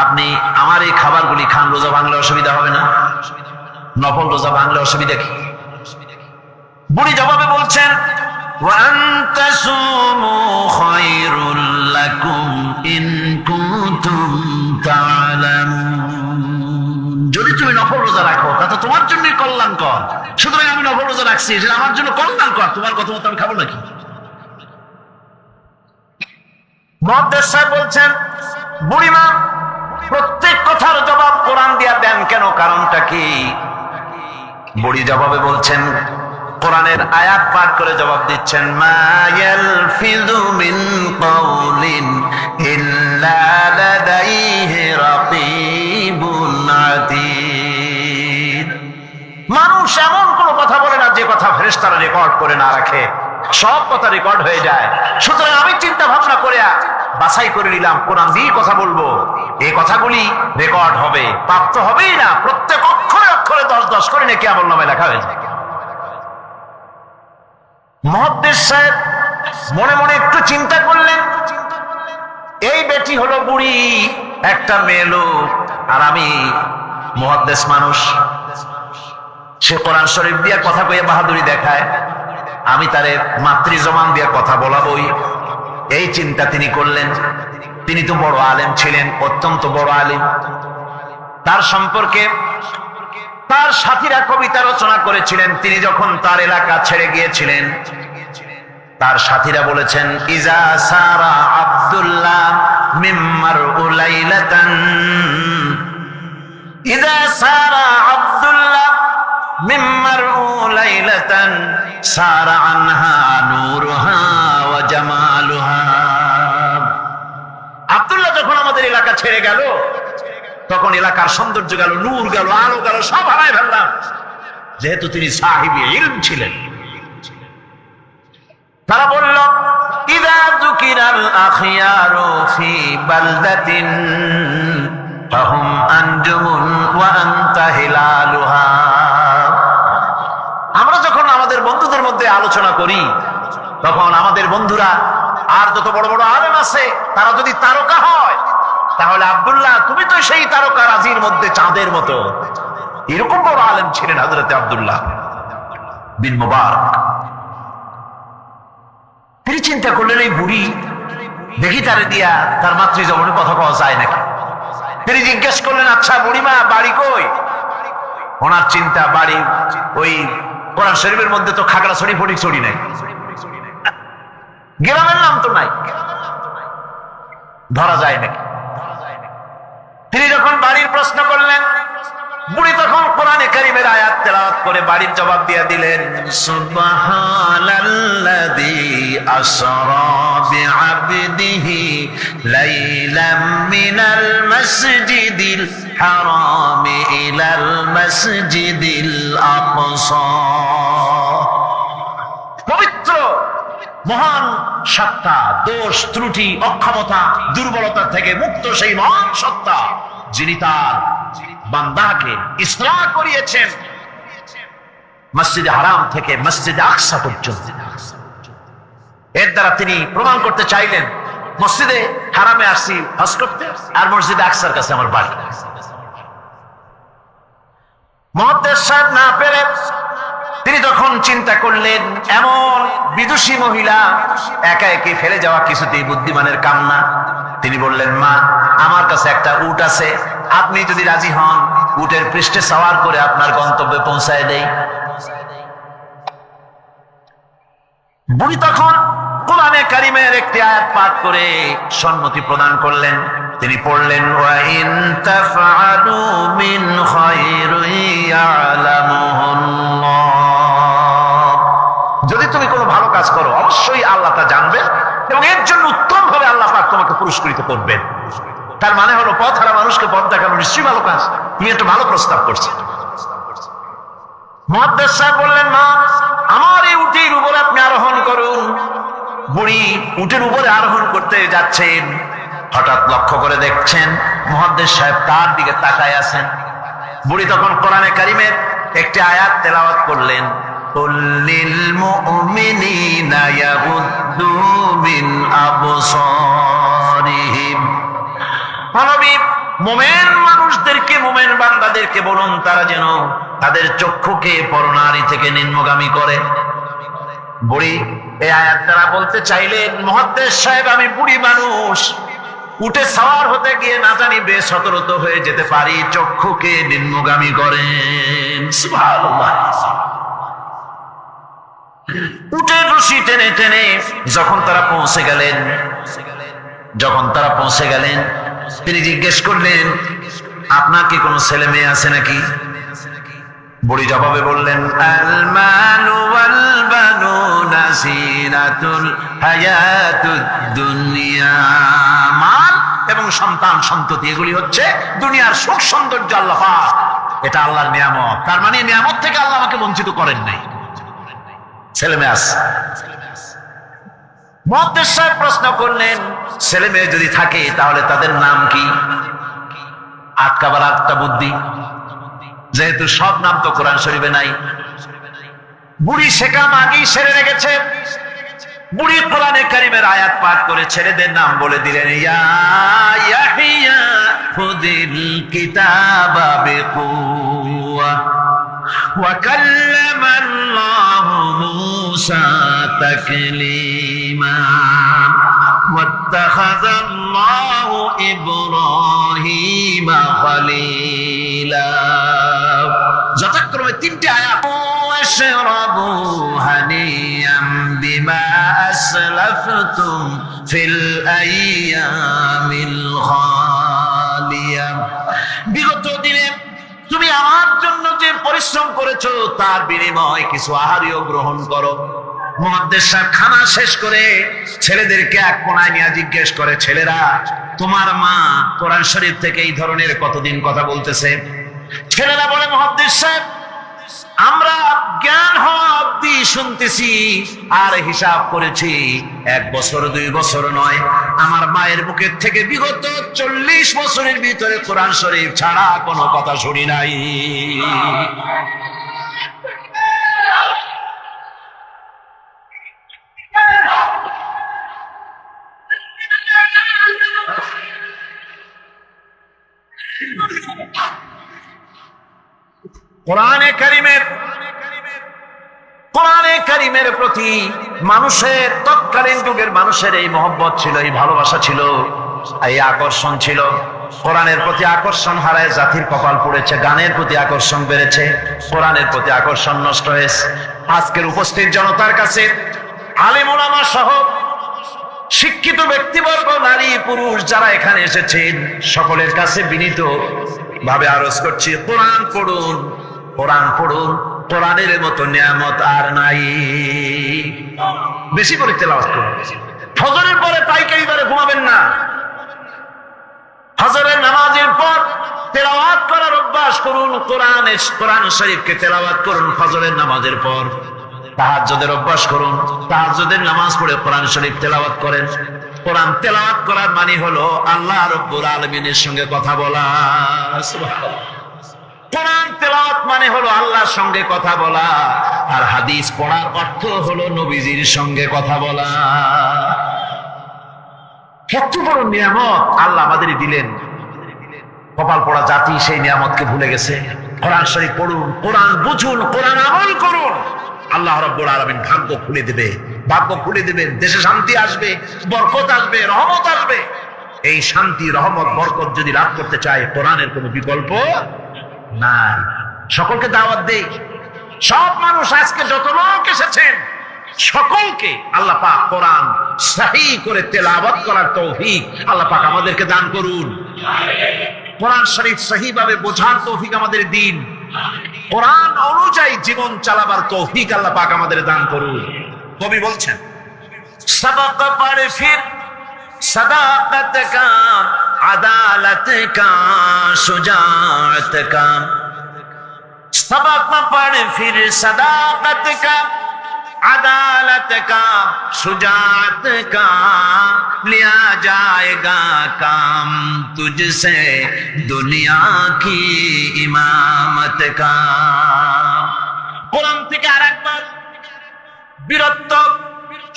আপনি আমার এই খাবারগুলি খান, রোজা ভাঙলে অসুবিধা হবে না? নফল রোজা ভাঙলে অসুবিধা কি? বুড়ি জবাবে বলছেন, ওয়া আনতা সুমু খায়রুল লাকুম ইন কুনতুম তা'লামুন। যদি তুমি নফল রোজা রাখো তা তো তোমার জন্যই কল্যাণকর। সুতরাং আমি নফল রোজা রাখছি, সেটা আমার জন্য কল্যাণ কর, তোমার কথা মতো আমি খাবো নাকি? মুহাদ্দিস সাহেব বলছেন, বুড়িমা প্রত্যেক কথার জবাব কোরআন দিয়া দেন কেন, কারণটা কি? বুড়ি জবাবে বলছেন, কোরআনের আয়াত পাঠ করে জবাব দিচ্ছেন, মা ইয়ালফিযু মিন কাওলিন ইল্লা লাদাইহি রাকীবুন আতীদ। মানুষ এমন কোন কথা বলে না যে কথা ফেরেশতারা রেকর্ড করে না রাখে, সব কথা রেকর্ড হয়ে যায়। সুতরাং আমি চিন্তা ভাবনা করে বাছাই করে নিলাম, কোরআন দিয়ে কথা বলবো, এই কথাগুলি রেকর্ড হবে, প্রাপ্ত হবেই না, প্রত্যেক অক্ষরে অক্ষরে 10-10 করে নেকি আমলনামায় লেখা হয়ে যায়। মুহাদ্দিস সাহেব মনে মনে একটু চিন্তা করলেন, এই বেটি হলো বুড়ি, একটা মেয়ে লোক, আর আমি মুহাদ্দিস মানুষ, সে কোরআন শরীফ দিয়ে কথা কয়ে বাহাদুরি দেখায়, আমি তারে মাতৃ জবান দিয়ে কথা বলাবই। এই চিন্তা তিনি করলেন। তিনি তো বড় আলেম ছিলেন, অত্যন্ত বড় আলেম। তার সম্পর্কে তার সাথীরা কবিতা রচনা করেছিলেন। তিনি যখন তার এলাকা ছেড়ে গিয়েছিলেন, তার সাথীরা বলেছেন, ইজা সারা আব্দুল্লাহ মিম্মার উলাইলাতান, ইজা সারা আব্দুল্লাহ মিম্মার উলাইলাতান সারা আনহা নূরুহা ওয়া জামালুহা। আব্দুল্লাহ যখন আমাদের এলাকা ছেড়ে গেল, তখন এলাকার সৌন্দর্য গেল, নূর গেল, আলো গেল, সব হারায় ফেললাম। যেহেতু তিনি সাহিবে ইলম ছিলেন, তারা বলল, ইযা যুকিরাল আখিয়ারু ফি বালদাতিন ফাহুম আনজুমুন ওয়া আনতা হিলালুহা। আমরা যখন আমাদের বন্ধুদের মধ্যে আলোচনা করি, তখন আমাদের বন্ধুরা আর যত বড় বড় আলেম আছে, তারা যদি তারকা হয়, তাহলে আব্দুল্লাহ তুমি তো সেই তারকা রাজির মধ্যে চাঁদের মতো। এরকম বড় আলেম ছিলেন হযরত আব্দুল্লাহ বিন মুবারক। তিনি চিন্তা করলেন, এই বুড়ি দেখি তারে দিয়া তার মাতৃজবানে কথা কওয়া যায় নাকি। তিনি জিজ্ঞেস করলেন, আচ্ছা বুড়িমা বাড়ি কই? ওনার চিন্তা, বাড়ি ওই কোরআন শরীফের মধ্যে তো খাগড়াছড়ি ফটিকছড়ি নাই, গ্রামের নাম তো নাই, ধরা যায় নাকি। তিনি যখন বাড়ির প্রশ্ন করলেন, বুড়ি তখন কোরআনে কারীমের আয়াত তেলাওয়াত করে বাড়ির জবাব দিয়ে দিলেন, সুবহানাল্লাযী আসরা বিআবদিহি লাইলাম মিনাল মাসজিদিল হারামি ইলাল মাসজিদিল আকসা। পবিত্র মহান সত্তা, দোষ ত্রুটি অক্ষমতা দুর্বলতা থেকে মুক্ত সেই মহান সত্তা, যিনি তার বান্দাকে ইসলাহ করিয়েছেন মসজিদে হারাম থেকে মসজিদে আকসা পর্যন্ত। এর দ্বারা তিনি প্রমাণ করতে চাইলেন, মসজিদে হারামে আসছি হজ করতে, আর মসজিদে আকসার কাছে আমার বাড়ি। মুহাদ্দিস সাহেব না পেরে তিনি তখন চিন্তা করলেন, এমন বিদুষী মহিলা একা একে ফেলে যাওয়া কিছুতেই বুদ্ধিমানের কাম না। তিনি বললেন, মা আমার কাছে একটা উট আছে, আপনি যদি রাজি হন উটের পৃষ্ঠে সওয়ার করে আপনার গন্তব্যে পৌঁছায় দেই। বুড়ি তখন কোরআনে কারীমের একটি আয়াত পাঠ করে সম্মতি প্রদান করলেন। তিনি পড়লেন, ওয়া ইন তাফআলু মিন খায়রিন ইয়ালামুহুল্লাহ। যদি তুমি কোনো ভালো কাজ করো, অবশ্যই আল্লাহ তা জানবেন এবং এর জন্য উত্তম ভাবে আল্লাহ পাক তোমাকে পুরস্কৃত করবেন। তার মানে হলো, পথ হারা মানুষকে পথ দেখানো নিশ্চয়ই ভালো কাজ। তুমি একটা ভালো প্রস্তাব করছো। মুহাদ্দিস সাহেব বললেন, মা আমার এই উটের উপরে আপনি আরোহণ করুন। বুড়ি উটের উপরে আরোহণ করতে যাচ্ছেন, হঠাৎ লক্ষ্য করে দেখছেন মুহাদ্দিস সাহেব তার দিকে তাকায় আছেন। বুড়ি তখন কোরআনে কারীমের একটি আয়াত তেলাওয়াত করলেন, কুল্লিল মুমিনিনা ইয়াগুদ্দু মিন আবসারিহিম। নবী মুমিন মানুষদেরকে, মুমিন বান্দাদেরকে বলুন তারা যেন তাদের চক্ষুকে পরনারী থেকে নিম্নগামী করে। বুড়ি এই আয়াত দ্বারা বলতে চাইলেন, মুহাদ্দিস সাহেব আমি বুড়ি মানুষ, উঠে সাওয়ার হতে গিয়ে না জানি বেসতর্ক হয়ে যেতে পারি, চক্ষুকে নিম্নগামী করেন। সুবহানাল্লাহ। উটের রশি টেনে টেনে যখন তারা পৌঁছে গেলেন তিনি জিজ্ঞেস করলেন, আপনার কি কোনো ছেলে মেয়ে আছে নাকি? বুড়ি জবাবে বললেন, আল মালু ওয়াল বানুনা জিনাতুল হায়াতুদ দুনিয়া। মাল এবং সন্তান সন্ততি এগুলি হচ্ছে দুনিয়ার সুখ সৌন্দর্য আল্লাহ পাক, এটা আল্লাহর নিয়ামত। তার মানে নিয়ামত থেকে আল্লাহ আমাকে বঞ্চিত করেন নাই, ছেলে মেয়ে আছে। মুহাদ্দিস সাহেব প্রশ্ন করলেন, ছেলে মেয়ে যদি থাকে তাহলে তাদের নাম কি? আটকাবার আটটা বুদ্ধি, যেহেতু সব নাম তো কোরআন শরীফে নাই। বুড়ি শেখাম আগেই সেরে রেখেছে। বুড়ি কোরআনে কারিমের আয়াত পাঠ করে ছেলেদের নাম বলে দিলেন, ইয়া ইয়াহিয়া খুযিল কিতাবা বিকুওয়া ওয়া কাল্লামাল্লাহু মূসা তাকলীমা ওয়াত্তাখাযাল্লাহু ইব্রাহিমা খলীলা। যথাক্রমে তিনটি আয়াত। ওয়াশরাবু হানিয়াম বিমা আসলাফতুম ফিল আইয়ামিল খালিয়া। বিগত দিনে তুমি আমার জন্য যে পরিশ্রম করেছো তার বিনিময়ে কিছু আহারীয় গ্রহণ করো। মুহাদ্দিস সাহেব খানা শেষ করে ছেলেদেরকে এক কোণায় নিয়ে জিজ্ঞেস করে, ছেলেরা তোমার মা কোরআন শরীফ থেকে এই ধরনের কতদিন কথা বলতেছে? ছেলেরা বলে, মুহাদ্দিস সাহেব আমরা জ্ঞান হওয়া অবধি শুনতেছি আর হিসাব করেছি 1 বছর 2 বছর নয়, আমার মায়ের বুকের থেকে বিগত 40 বছরের ভিতরে কোরআন শরীফ ছাড়া কোনো কথা শুনি নাই। কোরআনে কারিমের প্রতি মানুষের, তৎকালীন যুগের মানুষের এই মহব্বত ছিল, এই ভালোবাসা ছিল, এই আকর্ষণ ছিল। কোরআনের প্রতি আকর্ষণ হারায় জাতির কপাল পড়েছে, গানের প্রতি আকর্ষণ বেড়েছে, কোরআনের প্রতি আকর্ষণ নষ্ট হয়েছে। আজকের উপস্থিত জনতার কাছে আলেম ওলামা সহ শিক্ষিত ব্যক্তিবর্গ, নারী পুরুষ যারা এখানে এসেছেন সকলের কাছে বিনীত ভাবে আরজ করছি, কোরআন পড়ুন, কোরআন পড়ুন। কোরআনের মতো নিয়ামত আর নাই। বেশি করে তেলাওয়াত করুন। ফজরের পরে পাইকারি দরে ঘুমাবেন না। ফজরের নামাজের পর তেলাওয়াত করার অভ্যাস করুন। কোরআন শরীফকে তেলাওয়াত করুন ফজরের নামাজের পর। তাহাজ্জুদের অভ্যাস করুন, তাহাজ্জুদের নামাজ পড়ে কোরআন শরীফ তেলাওয়াত করেন। কোরআন তেলাওয়াত করার মানে হলো আল্লাহ রাব্বুল আলামিনের সঙ্গে কথা বলা। সুবহানাল্লাহ। কোরআন তেলাওয়াত মানে হলো আল্লাহর সঙ্গে কথা বলা, আর হাদিস পড়ার অর্থ হলো নবীজির সঙ্গে কথা বলা। কত বড় নিয়ামত আল্লাহ আমাদের দিলেন। কপাল পড়া জাতি সেই নিয়ামতকে ভুলে গেছে। কোরআন শরীফ পড়ুন, কোরআন বুঝুন, কোরআন আমল করুন। আল্লাহ রাব্বুল আলামিন ভাগ্য খুলে দেবে, ভাগ্য খুলে দেবেন। দেশে শান্তি আসবে, বরকত আসবে, রহমত আসবে। এই শান্তি, রহমত, বরকত যদি লাভ করতে চায় কোরআনের কোনো বিকল্প নাই। সকলকে দাওয়াত দেই, সব মানুষ আজকে যত লোক এসেছেন সকলকে আল্লাহ পাক কোরআন সহি করে তেলাওয়াত করার তৌফিক আল্লাহ পাক আমাদেরকে দান করুন। কোরআন শরীফ সহি ভাবে বোঝার তৌফিক আমাদের দিন। কোরআন অনুযায়ী জীবন চালাবার তৌফিক আল্লাহ পাক আমাদের দান করুন। কবি বলছেন, সবক পড়ে ফির सदाकत का, अदालत का, शुजाअत का। सबक पढ़ फिर सदाकत का, अदालत का, शुजाअत का, लिया जाएगा काम तुझसे दुनिया की इमामत का। কোরআন থেকে আরেকবার বীরত্ব,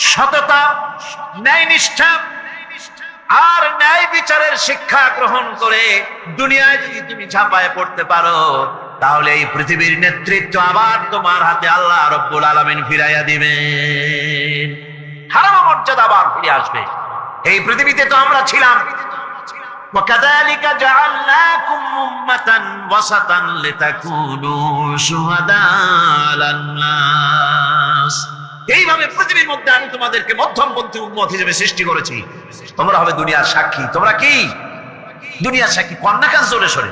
সততা, ন্যায়নিষ্ঠা আর ন্যায় বিচারের শিক্ষা গ্রহণ করে দুনিয়ায় যদি তুমি ঝাঁপায় পড়তে পারো তাহলে এই পৃথিবীর নেতৃত্ব আবার তোমার হাতে আল্লাহ রাব্বুল আলামিন ফিরাইয়া দিবেন। হারানো মর্যাদা আবার ফিরে আসবে। এই পৃথিবীতে তো আমরা ছিলাম। وكذلك جعلناكم أمة وسطا لتكونوا شهداء على الناس। পৃথিবীর মধ্যে আমি তোমাদেরকে মধ্যমপন্থী উম্মত হিসেবে সৃষ্টি করেছি, তোমরা হবে দুনিয়ার সাক্ষী। তোমরা কি দুনিয়ার সাক্ষী? কন্যা কাজ জোরে সরে।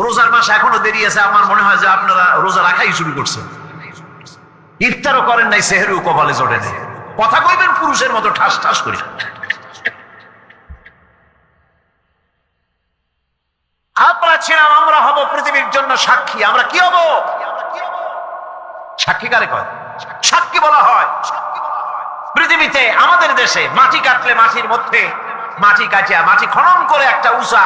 রোজার মাস এখনো দেরি আছে, আমার মনে হয় যে আপনারা রোজা রাখাই শুরু করছেন। ইফতারও করেন নাই, সেহেরু কপালে জোটে নেই। কথা কইবেন পুরুষের মতো ঠাস ঠাস করে। আমরা ছিলাম, আমরা হব পৃথিবীর জন্য সাক্ষী। আমরা কি হব? সাক্ষী কারে কয়? সাক্ষী বলা হয় পৃথিবীতে। আমাদের দেশে মাটি কাটলে মাটির মধ্যে মাটি কাটিয়া মাটি খনন করে একটা উঁচা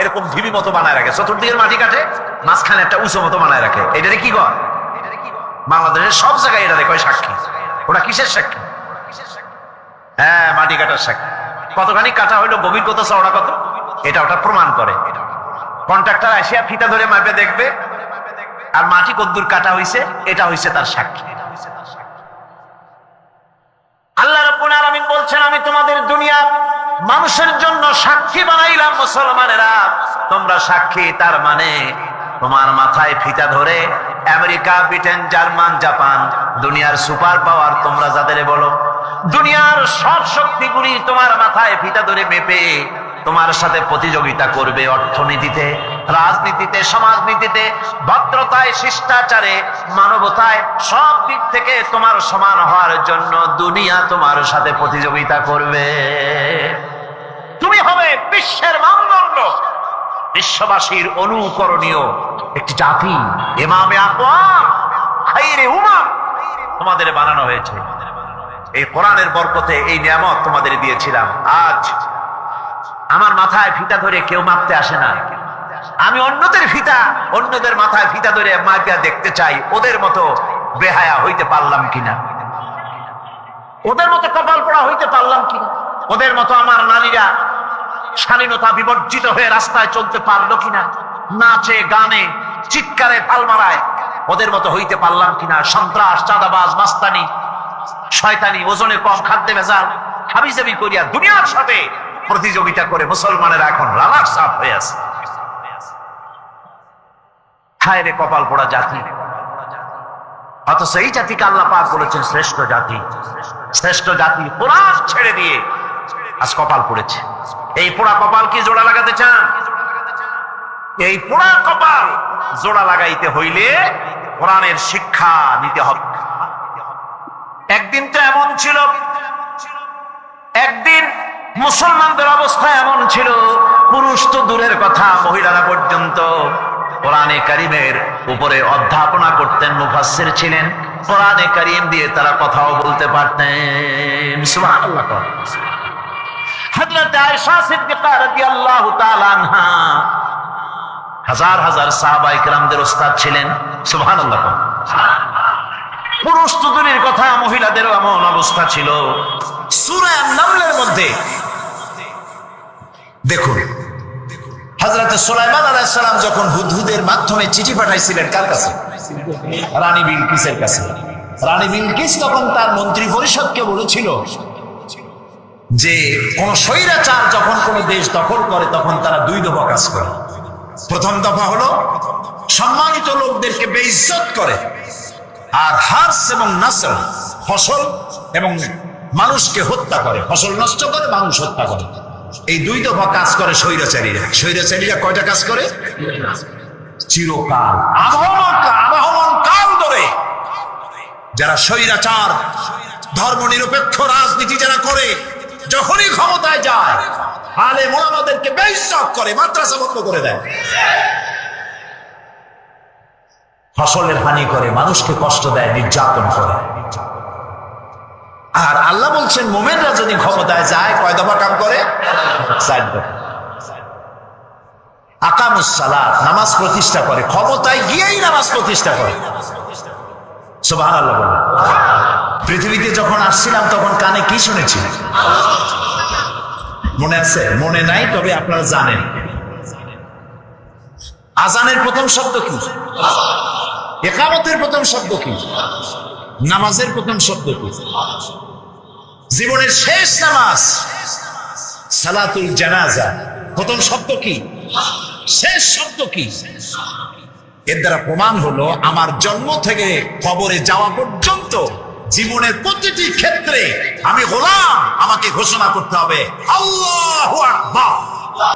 এরকম ঢিবি মতো বানায় রাখে। চতুর্দিকের মাটি কাটে, মাঝখানে একটা উঁচু মতো বানায় রাখে। এটারে কি কয়? বাংলাদেশের সব জায়গায় এটা কয় সাক্ষী। ওটা কিসের সাক্ষী? হ্যাঁ, মাটি কাটার সাক্ষী। কতখানি কাটা হইলো, গভীর কত, চওড়া কত, এটা ওটা প্রমাণ করে। কন্ট্রাক্টর আসিয়া ফিতা ধরে মাপে দেখবে, আর মাটি কদ্দুর কাটা হইছে, এটা হইছে তার সাক্ষী। আল্লাহ রাব্বুল আলামিন বলছেন, আমি তোমাদের দুনিয়া মানুষের জন্য সাক্ষী বানাইলাম। মুসলমানেরা তোমরা সাক্ষী, তার মানে তোমার মাথায় ফিতা ধরে আমেরিকা, ব্রিটেন, জার্মান, জাপান, দুনিয়ার সুপার পাওয়ার তোমরা যাদের বলো, দুনিয়ার সব শক্তিগুলি তোমার মাথায় ফিতা ধরে মেপে তোমার সাথে প্রতিযোগিতা করবে। অর্থনীতিতে, রাজনীতিতে, সমাজনীতিতে, ভদ্রতায়, শিষ্টাচারে, মানবতায়, সব দিক থেকে তোমার সমান হওয়ার জন্য দুনিয়া তোমার সাথে প্রতিযোগিতা করবে। তুমি হবে বিশ্বের মানদণ্ড, বিশ্ববাসীর অনুকরণীয় একটি জাতি। ইমামে আকওয়াম, খাইরে উমাম তোমাদের বানানো হয়েছে। এই কোরআনের বরকতে এই নিয়ামত তোমাদের দিয়েছিলাম। আজ আমার মাথায় ফিতা ধরে কেউ মাপতে আসে না। আমি অন্যদের ফিতা, অন্যদের মাথায় ফিতা ধরে মাপিয়া দেখতে চাই, ওদের মতো বেহায়া হইতে পারলাম কিনা, ওদের মতো কপাল পোড়া হইতে পারলাম কিনা, ওদের মতো আমার নারীরা স্বাধীনতা বিবর্জিত হয়ে রাস্তায় চলতে পারলো কিনা, নাচে গানে চিৎকারে পাল মারায় ওদের মতো হইতে পারলাম কিনা। সন্ত্রাস, চাঁদাবাজ, মাস্তানি, শয়তানি, ওজনে কম, খাদ্যে ভেজাল, হাবিজাবি করিয়া দুনিয়ার সাথে প্রতিযোগিতা করে মুসলমানেরা এখন রানার সাপ হয়ে আছে। হায় রে কপাল পোড়া জাতি। অথচ এই জাতিকে আল্লাহ পাক বলেছেন শ্রেষ্ঠ জাতি। শ্রেষ্ঠ জাতি কোরআন ছেড়ে দিয়ে আজ কপাল পড়েছে। এই পোড়া কপাল কি জোড়া লাগাতে চান? এই পোড়া কপাল জোড়া লাগাইতে হইলে কোরআনের শিক্ষা নিতে হবে। একদিন তো এমন ছিল, একদিন মুসলমানদের অবস্থা এমন ছিল, পুরুষ তো দূরের কথা, মহিলারা পর্যন্ত কোরআনে কারিমের উপরে অধ্যাপনা করতেন, মুফাসসির ছিলেন, কোরআনে কারিম দিয়ে তারা কথাও বলতে পারতেন। সুবহানাল্লাহ। হযরত আয়েশা সিদ্দিকা রাদিয়াল্লাহু তাআলা আনহা হাজার হাজার সাহাবায়ে কেরামদের ওস্তাদ ছিলেন। সুবহানাল্লাহ। পুরুষ তো দূরের কথা, মহিলাদেরও এমন অবস্থা ছিল। সূরা আন-নামলের মধ্যে দেখুন, হযরত সুলাইমান আলাইহিস সালাম যখন হুদহুদের মাধ্যমে চিঠি পাঠাইছিলেন কার কাছে? রানী বিলকিসের কাছে। রানী বিলকিস তখন তার মন্ত্রী পরিষদকে বলেছিল যে কোন স্বৈরাচার যখন কোন দেশ দখল করে তখন তারা দুই দফা কাজ করে। প্রথম দফা হলো সম্মানিত লোকদেরকে বেইজ্জত করে, আর হার্স এবং নাসল, ফসল এবং মানুষকে হত্যা করে, ফসল নষ্ট করে, মানুষ হত্যা করে। এই দুই দফা কাজ করে স্বৈরাচারীরা। স্বৈরাচারীরা কয়টা কাজ করে? চিরকাল, আবহমান কাল ধরে যারা স্বৈরাচার, ধর্ম নিরপেক্ষ রাজনীতি যারা করে, যখনই ক্ষমতায় যায় আলেম ওলামাদেরকে বেইজ্জত করে, মাদ্রাসা বন্ধ করে দেয়, ফসলের হানি করে, মানুষকে কষ্ট দেয়, নির্যাতন করে। আর আল্লাহ বলছেন মুমিনরা যদি ক্ষমতায় যায় কয় দফা কাম করে? 4 দফা। আকামুস সালাত, নামাজ প্রতিষ্ঠা করে, ক্ষমতায় গিয়েই নামাজ প্রতিষ্ঠা করে। সুবহানাল্লাহ। পৃথিবীতে যখন আসছিলাম তখন কানে কি শুনেছি মনে আছে? মনে নাই, তবে আপনারা জানেন। আজানের প্রথম শব্দ কি? ইকামতের প্রথম শব্দ কি? নামাজের প্রথম শব্দ কি? জীবনের শেষ নামাজ সালাতুল জানাজা, প্রথম শব্দ কি? শেষ শব্দ কি? এর দ্বারা প্রমাণ হলো আমার জন্ম থেকে কবরে যাওয়া পর্যন্ত জীবনের প্রতিটি ক্ষেত্রে আমি গোলাম, আমাকে ঘোষণা করতে হবে আল্লাহু আকবার।